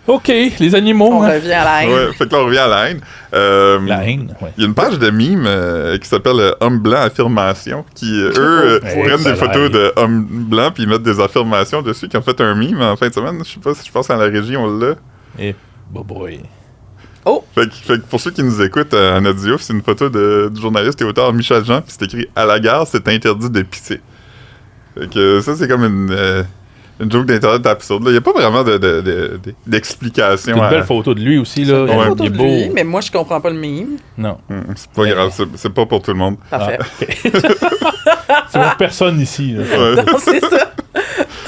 OK, les animaux. On hein. revient à la haine. Ouais, fait que là, on revient à la haine. La haine, ouais. Il y a une page de mimes qui s'appelle Homme blanc affirmation qui, eux, prennent des photos d'hommes blancs puis ils mettent des affirmations dessus qui ont fait un mime en fin de semaine. Je sais pas si je pense à la régie, on l'a. Et boy. Oh! Fait que pour ceux qui nous écoutent en audio, c'est une photo du journaliste et auteur Michel Jean, puis c'est écrit « À la gare, c'est interdit de pisser ». Fait que ça, c'est comme une joke d'internet absurde. Il n'y a pas vraiment d'explication. C'est une belle photo de lui aussi, là. Une Ouais, photo il est de beau. lui, mais moi, je comprends pas le meme. Non. C'est pas grave, c'est pas pour tout le monde. Parfait. C'est pour personne ici. Là. Ouais. Non, c'est ça.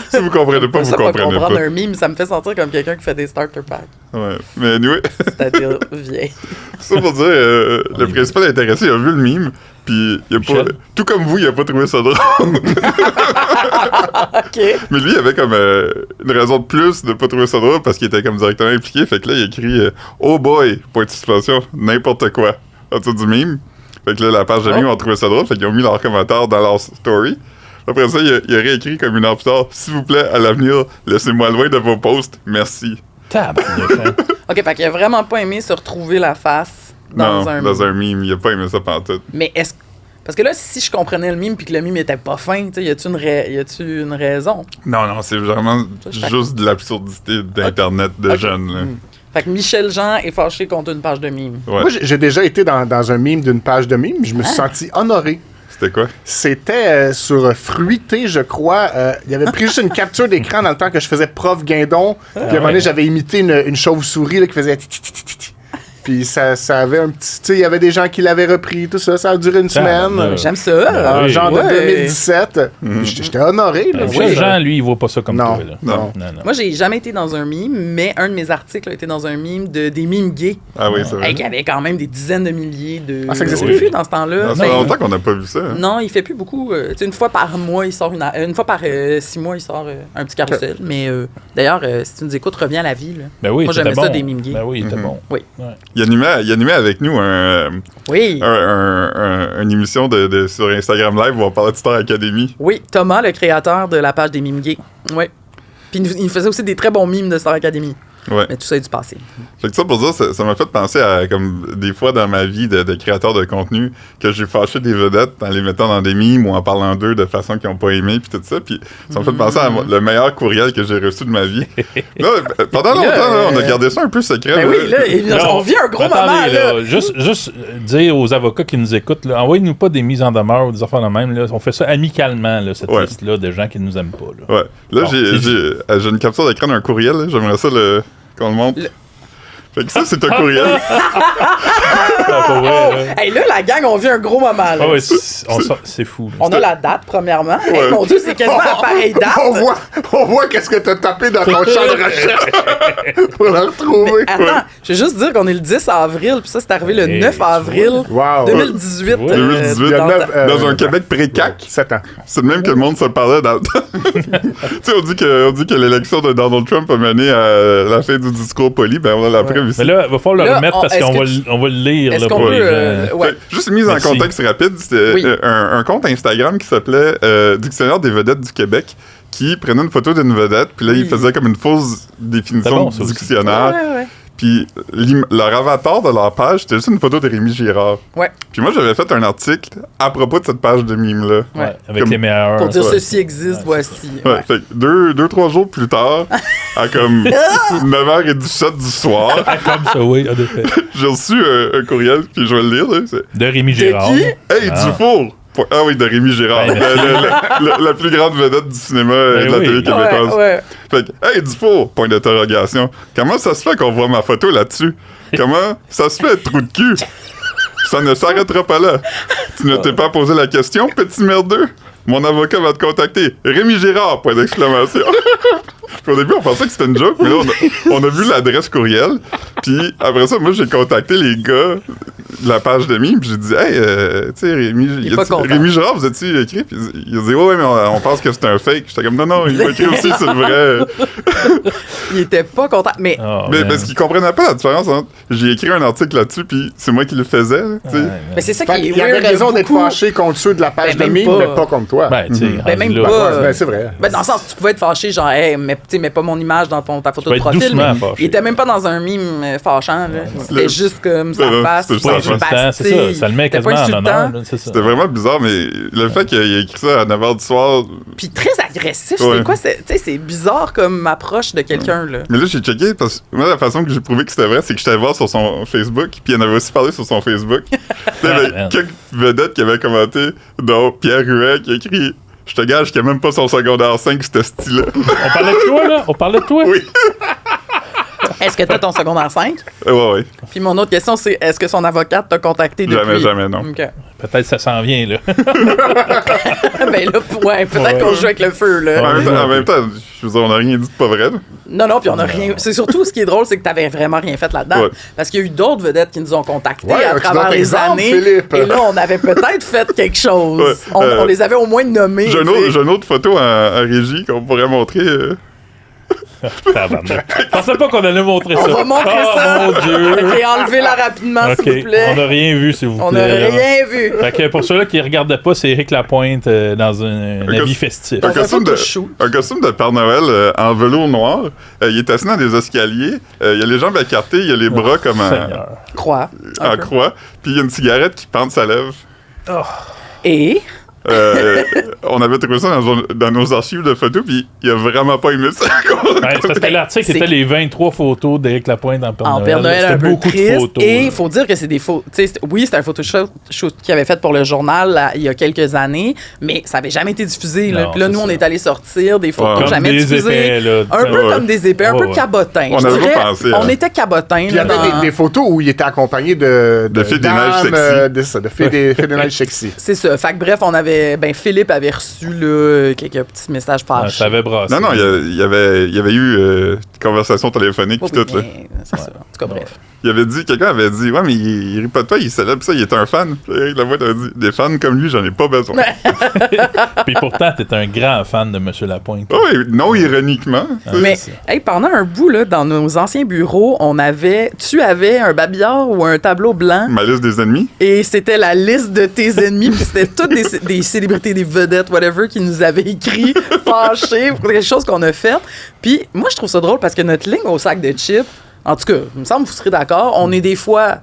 Si vous comprenez pas, vous Ça, pas comprenez comprendre pas. un meme, ça me fait sentir comme quelqu'un qui fait des starter packs. Ouais. Mais anyway, C'est-à-dire vieille. ça pour dire, le principal intéressé, il a vu le mime, puis il a pas, Michel? tout comme vous, il a pas trouvé ça drôle. OK. Mais lui, il avait comme une raison de plus de pas trouver ça drôle parce qu'il était comme directement impliqué. Fait que là, il a écrit Oh boy, point de suspension, n'importe quoi. En dessous du mime. Fait que là, la page de mime ont trouvé ça drôle. Fait qu'ils ont mis leur commentaire dans leur story. Après ça, il a réécrit comme une heure plus tard S'il vous plaît, à l'avenir, laissez-moi loin de vos posts. Merci. Tabarnak, hein. OK, fait qu'il a vraiment pas aimé se retrouver la face dans non, un dans meme. un mime. Il a pas aimé ça pantoute. Mais est-ce... Parce que là, si je comprenais le meme puis que le meme était pas fin, tu sais, y a-tu une raison? Non, c'est vraiment Ça, juste de l'absurdité d'Internet de Ok. jeunes. Là. Fait que Michel Jean est fâché contre une page de meme. Ouais. Moi, j'ai déjà été dans un meme d'une page de meme. Je me suis senti honoré. C'était quoi? C'était sur Fruité, je crois. Il avait pris juste une capture d'écran dans le temps que je faisais prof guindon. Puis à un moment donné, j'avais imité une chauve-souris là, qui faisait ti-ti-ti-ti-ti. Puis ça avait un petit... Tu sais, il y avait des gens qui l'avaient repris, tout ça. Ça a duré une semaine. J'aime ça. En oui. genre Ouais. de 2017. J'étais honoré. Là, Michel Jean, lui, il voit pas ça comme Non. toi. Là. Non. Moi, j'ai jamais été dans un meme, mais un de mes articles a été dans un meme des memes gays. Ah oui, c'est vrai. Il y avait quand même des dizaines de milliers de... Ah, ça existe Oui. plus? dans ce temps-là. Ça Ben, fait longtemps qu'on n'a pas vu ça. Hein? non, il fait plus beaucoup. Tu sais, une fois par mois, il sort une fois par 6 mois, il sort un petit carrousel. Mais d'ailleurs, si tu nous écoutes, reviens à la vie. Là. Ben oui, Moi, c'était j'aimais ça bon. des mimes gays. Ben oui, il était bon. Oui. Ouais. Il animait avec nous Oui. une émission sur Instagram Live où on parlait de Star Academy. Oui, Thomas, le créateur de la page des mimes gays. Oui. Puis il faisait aussi des très bons mimes de Star Academy. Ouais. Mais tout ça est du passé. Fait que ça, pour dire, ça m'a fait penser à comme des fois dans ma vie de créateur de contenu que j'ai fâché des vedettes en les mettant dans des mimes ou en parlant d'eux de façon qu'ils n'ont pas aimé puis tout ça. Puis ça m'a fait penser à le meilleur courriel que j'ai reçu de ma vie. Là, pendant longtemps, là, on a gardé ça un peu secret. Ben oui, là, on vit un gros moment. Attendez, Là. Juste dire aux avocats qui nous écoutent, là, envoyez-nous pas des mises en demeure ou des affaires de même. Là. On fait ça amicalement, là, cette Ouais. liste-là de gens qui nous aiment pas. Là. Ouais. Là, Bon, j'ai une capture d'écran d'un courriel. Là. J'aimerais ça qu'on le montre. Fait que ça, c'est un courriel. Ah, pas vrai, là. Hey, là, la gang, on vit un gros moment. Là. Ah ouais, c'est fou. Là. On a la date, premièrement. Ouais. Hey, mon Dieu, c'est quasiment la pareille date. On voit qu'est-ce que t'as tapé dans ton champ de recherche pour le retrouver. Attends, je vais juste dire qu'on est le 10 avril, puis ça, c'est arrivé le 9 avril Wow. 2018. Ouais. 2018, Il y a dans neuf, ta- dans un Québec pré-CAC. 7 ans. C'est de même que le monde se parlait dans le temps. Tu sais, on dit que l'élection de Donald Trump a mené à la fin du discours poli. Ben, on a la preuve ici. Mais là, il va falloir le Là, remettre parce est-ce qu'on que on va le lire. Est-ce Là, qu'on pour peut... les gens. ouais. Fait que, juste mise en Merci. contexte rapide, c'était Oui. un compte Instagram qui s'appelait Dictionnaire des vedettes du Québec qui prenait une photo d'une vedette, puis là, il faisait comme une fausse définition C'est bon, ça du aussi. dictionnaire. Ouais. Puis leur avatar de leur page, c'était juste une photo de Rémi Girard. Ouais. Puis moi, j'avais fait un article à propos de cette page de mime-là. Ouais, avec Comme- les meilleurs. Pour dire Ouais. ceci existe, voici. Ouais, fait que 2-3 jours plus tard, à comme 9h17 du soir, Comme ça, oui, en effet. j'ai reçu un courriel, puis je vais le lire. Là, c'est De Rémi De Gérard. qui? Hey, Ah. Dufour! Ah oui, de Rémi Girard, Ben, la plus grande vedette du cinéma et de la oui. télé québécoise. Ouais. Fait que, hey, Dufour! Point d'interrogation. Comment ça se fait qu'on voit ma photo là-dessus? Comment ça se fait, trou de cul? Ça ne s'arrêtera pas là. Tu ne t'es pas posé la question, petit merdeux? Mon avocat va te contacter. Rémi Girard! Point d'exclamation. Puis au début, on pensait que c'était une joke, mais là, on a vu l'adresse courriel. Puis après ça, moi, j'ai contacté les gars de la page de mime, puis j'ai dit, hey, tu sais, Il est pas content. Rémi Girard, vous êtes-tu écrit? Puis il a dit, ouais, mais on pense que c'est un fake. J'étais comme, non, il m'a écrit aussi, c'est le vrai. Il était pas content. Mais Ah, Mais man. parce qu'il comprenait pas la différence entre. J'ai écrit un article là-dessus, puis c'est moi qui le faisais, là, tu sais. Ouais, mais c'est ça Fait qui est qu'il y avait weird. raison d'être beaucoup. fâché contre ceux de la page Ben, de même mime, pas. mais pas contre toi. Ben, tu sais, Ben, même rendu là. pas. Ben, c'est vrai. Ben, dans le sens, tu pouvais être fâché, genre, hey, mais tu sais, mets pas mon image dans ta photo de être profil. doucement Mais fâché. il était même pas dans un mime fâchant. Là. C'était juste comme sa face. c'était Ouais, juste sa c'est ça. Ça le met C'était pas quasiment en insultant. honneur. là, c'est ça. C'était vraiment bizarre, mais le fait qu'il ait écrit ça à 9h du soir. Puis très agressif. Ouais. C'est quoi? C'est bizarre comme approche de quelqu'un. Là. Mais là, j'ai checké parce que moi, la façon que j'ai prouvé que c'était vrai, c'est que j'étais voir sur son Facebook, puis il en avait aussi parlé sur son Facebook. Puis il y avait merde. quelques vedettes qui avaient commenté, dont Pierre Huet qui a écrit « Je te gage qu'il n'y a même pas son secondaire 5, ce style-là. On parlait de toi, là? On parlait de toi? » Oui. Est-ce que t'as ton secondaire 5? Ouais. Puis mon autre question, c'est est-ce que son avocate t'a contacté depuis? Jamais, non. OK. Peut-être que ça s'en vient, là. Ben là, ouais, peut-être Ouais. qu'on joue avec le feu, là. En même temps, je veux dire, on n'a rien dit de pas vrai. là. Non, puis on a rien. C'est surtout ce qui est drôle, c'est que t'avais vraiment rien fait là-dedans. Ouais. Parce qu'il y a eu d'autres vedettes qui nous ont contactés Ouais, à as-tu travers d'autres les exemples, années. Philippe? Et là, on avait peut-être fait quelque chose. Ouais, On les avait au moins nommés. J'ai tu sais. une autre photo en régie qu'on pourrait montrer. Tabarnak. Je pensais pas qu'on allait montrer ça. On va montrer oh, ça. Mon Dieu. Ok, enlevez-la rapidement, OK. s'il vous plaît. On n'a rien vu, s'il vous plaît. On n'a là. rien vu. Fait que pour ceux-là qui ne regardaient pas, c'est Éric Lapointe dans un habit festif. Dans un costume photoshoot. un costume de Père Noël en velours noir. Il est assis dans des escaliers. Il a les jambes écartées, il a les bras comme Seigneur. Croix. Un en peu. croix. Puis il y a une cigarette qui pend de sa lèvre. Et On avait trouvé ça dans nos archives de photos, puis il a vraiment pas aimé ça. Ouais, c'est parce que l'article, c'est- c'était les 23 photos d'Éric Lapointe en Père en Noël. Père Noël C'était un peu beaucoup triste. de photos. Et il là. faut dire que c'est des photos. Oui, c'était un photoshoot qu'il avait fait pour le journal là, il y a quelques années, mais ça avait jamais été diffusé. Là. Non, Puis là, c'est nous, on ça. est allé sortir des photos Ouais. jamais Comme des diffusées. épais, là. Un peu Ouais. comme des épées, un Ouais, peu ouais. cabotins. On Je avait dirais, pas pensé, on hein. était cabotins. Puis il y là, avait dans- des photos où il était accompagné de filles des neiges dames, sexy. de filles des neiges sexy. C'est ça. Fait que bref, on avait. Ben, Philippe avait reçu là, quelques petits messages Ah, fâchés. ça avait brassé. Non, il y avait eu une conversation téléphonique Oui, pis tout, là. mais c'est ça. En tout cas, bref. Il avait dit, quelqu'un avait dit, ouais, mais il rit pas de toi, il célèbre ça, il est un fan. Puis Éric Lapointe avait dit, des fans comme lui, j'en ai pas besoin. Puis pourtant, t'es un grand fan de M. Lapointe. Oh, oui, non ironiquement. Mais c'est ça. hey, pendant un bout, là, dans nos anciens bureaux, tu avais un babillard ou un tableau blanc Ma liste des ennemis. et c'était la liste de tes ennemis, puis c'était toutes des célébrités, des vedettes, whatever, qui nous avaient écrit, fâchés pour quelque chose qu'on a fait. Puis moi, je trouve ça drôle parce que notre ligne au sac de chips, en tout cas, il me semble que vous serez d'accord, on est des fois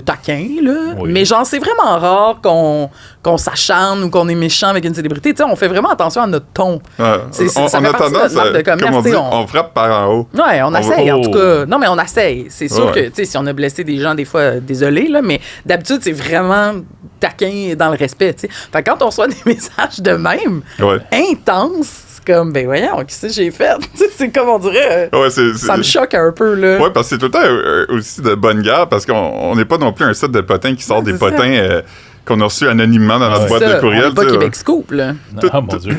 taquins, là, Oui. mais genre, c'est vraiment rare qu'on s'acharne ou qu'on est méchant avec une célébrité. Tu sais, on fait vraiment attention à notre ton. Ouais. Ça fait on a partie de tendance notre marque de commerce, comme on tu dit, sais, on frappe par en haut. Ouais, on essaye, en oh. tout cas. Non, mais on essaye. C'est sûr Ouais. que, tu sais, si on a blessé des gens, des fois, désolé, là, mais d'habitude, c'est vraiment taquin dans le respect, tu sais. Fait que quand on reçoit des messages de même, Ouais. intenses, c'est comme, ben voyons, qu'est-ce que j'ai fait? Tu sais, c'est comme on dirait, Ouais, ça me choque un peu, là. Ouais, parce que c'est tout le temps aussi de bonne guerre, parce qu'on n'est pas non plus un site de potins qui sort Ouais, des c'est ça. potins qu'on a reçus anonymement dans notre Ouais. boîte Ça, de courriel. on est pas tu sais, Québec Scoop, là. Ah, mon Dieu.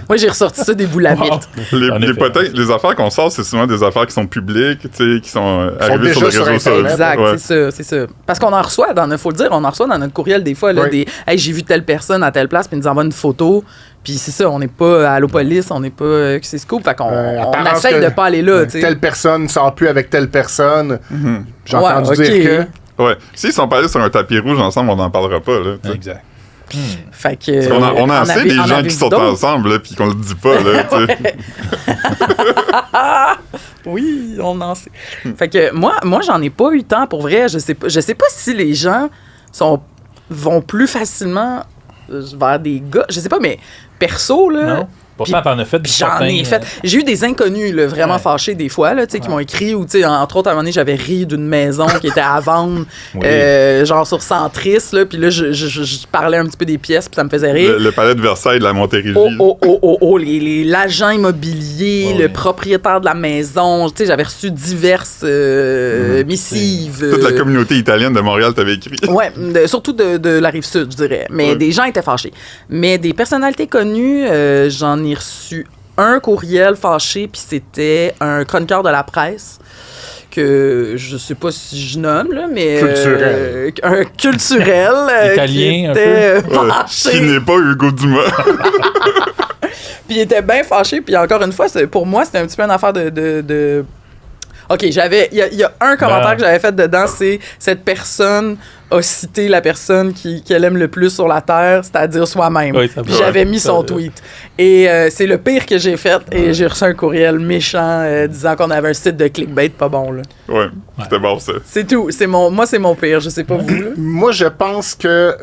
Moi, j'ai ressorti ça des boulamites. En Les effet. potins, les affaires qu'on sort, c'est souvent des affaires qui sont publiques, tu sais, qui sont arrivées sur déjà les réseaux sur sociaux. Internet. Exact, Ouais. c'est ça. Parce qu'on en reçoit, faut le dire, on en reçoit dans notre courriel des fois, là, Oui. des « Hey, j'ai vu telle personne à telle place », puis ils nous envoient une photo. Puis c'est ça, on n'est pas à Allopolis, on n'est pas QC Scoop, fait qu'on on apparence essaye que de pas aller là, tu sais. Telle personne sort plus avec telle personne. J'ai Ouais, entendu ok. dire que. Ouais. S'ils sont pas allés sur un tapis rouge ensemble, on n'en parlera pas. Là, tu sais. Exact. Fait que, On a assez des en gens qui avez-vous sont d'autres? ensemble, là, puis qu'on le dit pas. Là, tu sais. Oui, on en sait. Fait que moi j'en ai pas eu tant pour vrai. Je sais pas si les gens vont plus facilement vers des gars. Je sais pas, mais perso, là. Non? Pourtant, t'en as fait du Puis j'en potin, ai fait. J'ai eu des inconnus là, vraiment Ouais. fâchés des fois là, tu sais, qui m'ont écrit ou tu sais, entre autres à un moment donné, j'avais ri d'une maison qui était à vendre, Oui. genre sur Centris là, puis là je parlais un petit peu des pièces, puis ça me faisait rire. Le palais de Versailles de la Montérégie. L'agent immobilier, Ouais, le ouais. propriétaire de la maison, tu sais, j'avais reçu diverses missives. Toute la communauté italienne de Montréal t'avait écrit. Ouais, surtout de la rive sud, je dirais. Mais Ouais. des gens étaient fâchés. Mais des personnalités connues, j'en ai reçu un courriel fâché, puis c'était un chroniqueur de la presse que je sais pas si je nomme, là, mais... Culturel. Un culturel. Italien, qui un était Ouais. fâché. Qui n'est pas Hugo Dumas. Puis il était bien fâché. Puis encore une fois, pour moi, c'était un petit peu une affaire de... OK, il y a un commentaire que j'avais fait dedans, c'est cette personne a cité la personne qu'elle aime le plus sur la Terre, c'est-à-dire soi-même. Oui, Puis j'avais mis son tweet. Et c'est le pire que j'ai fait. Et j'ai reçu un courriel méchant disant qu'on avait un site de clickbait pas bon. Là. Ouais, c'était bon, ça. C'est tout. Moi, c'est mon pire. Je sais pas vous. Là. Moi, je pense que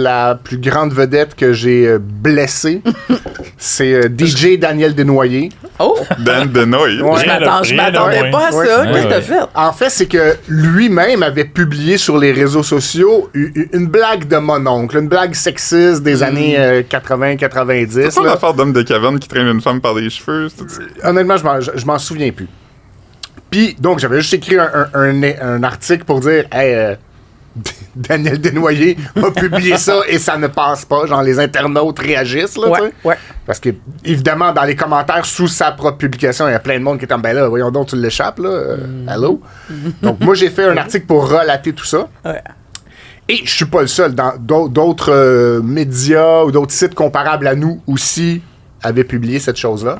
la plus grande vedette que j'ai blessée, c'est DJ Daniel Desnoyers. Oh! Dan Denoy. Ouais. Je m'attendais pas à ça. Ouais, Qu'est-ce que t'as ouais. fait? En fait, c'est que lui-même avait publié sur les réseaux sociaux une blague de mon oncle, une blague sexiste des années 80-90. C'est pas là. l'affaire d'homme de caverne qui traîne une femme par les cheveux? Honnêtement, je m'en souviens plus. Puis, donc, j'avais juste écrit un article pour dire « Hey, Daniel Desnoyers a publié ça et ça ne passe pas. » Genre, les internautes réagissent, là, tu sais. Ouais. Parce que, évidemment, dans les commentaires sous sa propre publication, il y a plein de monde qui est comme « Ben là, voyons donc, tu l'échappes, là. Allô? » Donc, moi, j'ai fait un article pour relater tout ça. Ouais. Et je suis pas le seul. Dans d'autres médias ou d'autres sites comparables à nous aussi avaient publié cette chose-là.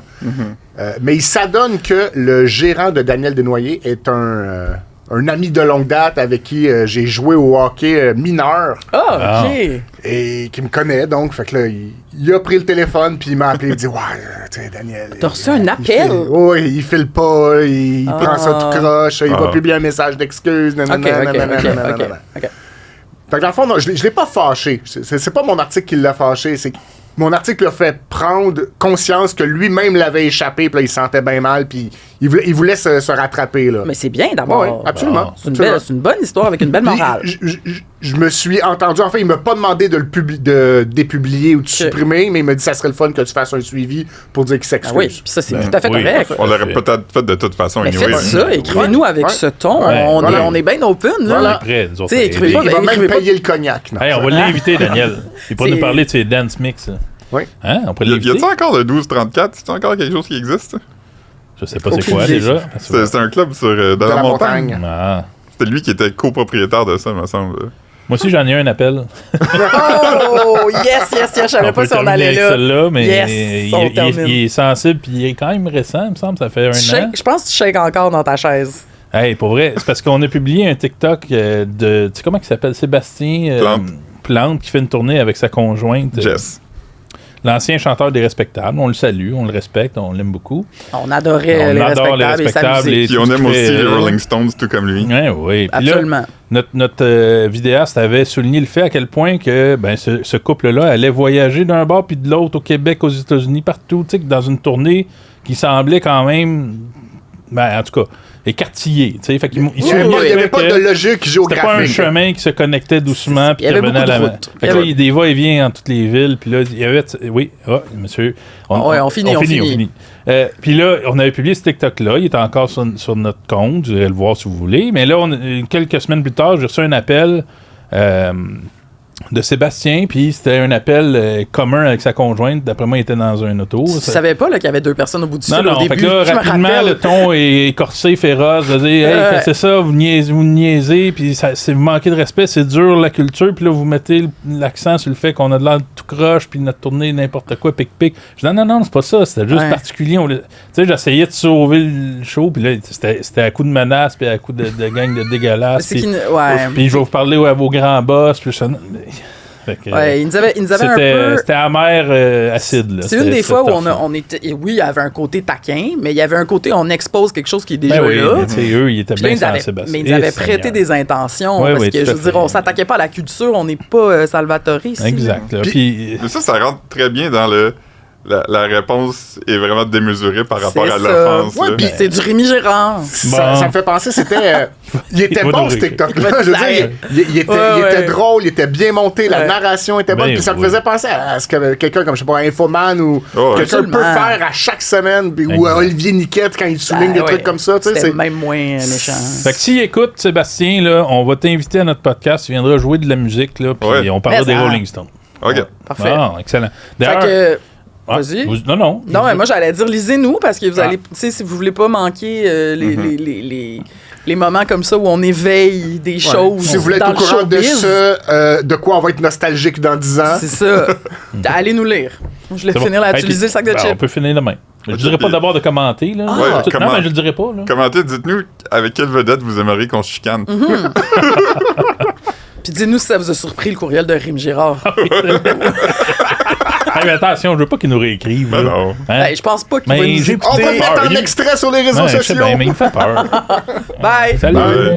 Mais il s'adonne que le gérant de Daniel Desnoyers est un ami de longue date avec qui j'ai joué au hockey mineur Ah, OK. et qui me connaît. Donc, fait que là, il a pris le téléphone puis il m'a appelé. Il dit « Ouais, tu sais, Daniel... T'as reçu un appel? Oui, il file pas, il prend ça tout croche, il va publier un message d'excuse. OK. Fait que dans le fond, non, je l'ai pas fâché. C'est pas mon article qui l'a fâché, c'est que mon article lui a fait prendre conscience que lui-même l'avait échappé, puis là, il se sentait bien mal, puis il voulait se rattraper, là. Mais c'est bien d'abord. Ouais, absolument. C'est une bonne histoire avec une belle morale. Puis, je me suis entendu, en fait, il m'a pas demandé de dépublier ou de supprimer, mais il m'a dit que ça serait le fun que tu fasses un suivi pour dire qu'il s'excuse. Ah oui, puis ça, c'est tout à fait oui. correct. On l'aurait peut-être fait de toute façon. Mais anyway, faites ça, écrivez-nous avec Ouais. ce ton. Ouais. On est bien open, là. Voilà. Après, nous autres, T'sais, écrivez Il pas, va même écrivez pas. payer le cognac. Non. Hey, on va l'inviter, Daniel. Il pourra C'est- nous parler de ses dance mix. Là. Oui. Hein? On pourrait Y l'inviter. a-t-il encore le 1234? C'est encore quelque chose qui existe? Je sais pas c'est Aucune quoi idée. déjà. C'est un club sur de la la montagne. montagne. Ah. C'était lui qui était copropriétaire de ça, me semble. Moi aussi, j'en ai un appel. Oh, yes. Je savais pas si on allait là. Celle-là, mais Yes, on termine. il est sensible puis il est quand même récent, il me semble. Ça fait un an. Je pense que tu shakes encore dans ta chaise. Hey, pour vrai, c'est parce qu'on a publié un TikTok de. Tu sais comment il s'appelle? Sébastien Plante qui fait une tournée avec sa conjointe. Jess. L'ancien chanteur des Respectables. On le salue, on le respecte, on l'aime beaucoup. On adorait On les adore les respectables et sa respectables musique. et- Puis on aime tout aussi fait, les Rolling Stones, tout comme lui. Ouais, oui. Puis là, Absolument. notre vidéaste avait souligné le fait à quel point que ben, ce couple-là allait voyager d'un bord puis de l'autre au Québec, aux États-Unis, partout, tu sais, dans une tournée qui semblait quand même, ben, en tout cas, écartillée. Tu sais, fait qu'il Il n'y avait pas de logique C'était pas un géographique. chemin qui se connectait doucement puis Il y qui avait revenait à beaucoup la de routes. Fait que là, il y a des va-et-vient dans toutes les villes. Puis là, il y avait... Oui, monsieur. On finit. Puis là, on avait publié ce TikTok-là. Il est encore sur notre compte. Vous irez le voir si vous voulez. Mais là, quelques semaines plus tard, j'ai reçu un appel de Sébastien. Puis c'était un appel commun avec sa conjointe. D'après moi, il était dans un auto. Tu savais pas là, qu'il y avait deux personnes au bout du fil Non, au fait début. que là, Je me rapidement, rappelle. le ton est corsé, féroce, de dire, hey, c'est ça, vous niaisez, puis vous manquez de respect, c'est dur la culture, puis là, vous mettez l'accent sur le fait qu'on a de l'air tout croche, puis notre tournée, n'importe quoi, pic-pic. Je dis, non, c'est pas ça, c'était juste particulier. Tu sais, j'essayais de sauver le show, puis là, c'était à coup de menaces, puis à coup de gang de dégueulasses. C'est Puis qu'il- je vais vous parler à vos grands boss, puis Ouais, ils nous avaient un peu... C'était amer acide. Là. C'est une des C'était fois où tough, on était... et oui, il y avait un côté taquin, mais il y avait un côté on expose quelque chose qui est déjà Ben oui, là. mais tu sais, eux, ils étaient Puis là, bien ils avaient- sensibles à ça. mais ils avaient prêté des intentions. Ouais, parce oui, que, tout je à veux dire, fait. on s'attaquait pas à la culture, on n'est pas Salvatore ici. Exact. Là. Puis, Mais ça rentre très bien dans le... La réponse est vraiment démesurée par rapport C'est à ça. l'offense. Ouais, là. puis C'est du Rémi Gérard. Ça me fait penser, c'était... il était Il va bon, nous ce rire. TikTok-là. Je veux dire, il était Ouais. drôle, il était bien monté, la narration était bonne, Ben puis ça me oui. faisait penser à ce que quelqu'un comme, je sais pas, Infoman ou Oh, ouais. quelqu'un peut Absolument. faire à chaque semaine, puis, ou Exact. Olivier Niquette quand il souligne des Ben trucs ouais. comme ça. Tu sais, C'était c'est... même moins méchant. fait que s'il écoute, Sébastien, là, on va t'inviter à notre podcast. Tu viendras jouer de la musique, là, puis Ouais. on parlera Mais des ça- Rolling Stones. OK. Parfait. Ah, excellent. Fait D'ailleurs, que... ah, Vas-y. Non. Non, mais moi j'allais dire lisez-nous parce que vous Ah. allez, tu sais, si vous voulez pas manquer les moments comme ça où on éveille des choses. Si vous voulez être dans au le courant de showbiz, ce, de quoi on va être nostalgique dans 10 ans. c'est ça. Allez nous lire. Je voulais C'est finir bon. là, Hey, utiliser puis- le sac de ben, chips. on peut finir demain. Je Ok, dirais pas puis- d'abord de commenter, là. Ouais, Tout- non, comment- mais je le dirais pas, là. Commentez, dites-nous avec quelle vedette vous aimeriez qu'on se chicane. Puis dis-nous si ça vous a surpris le courriel de Rim Girard. Hey, mais attention, je veux pas qu'ils nous réécrivent. Ben là. non. Hein? Ben, je pense pas qu'il Mais va nous j'ai écouter. On va peur. mettre un extrait sur les réseaux Ouais, je sais sociaux. bien, mais il me fait peur. Bye! Salut! Bye.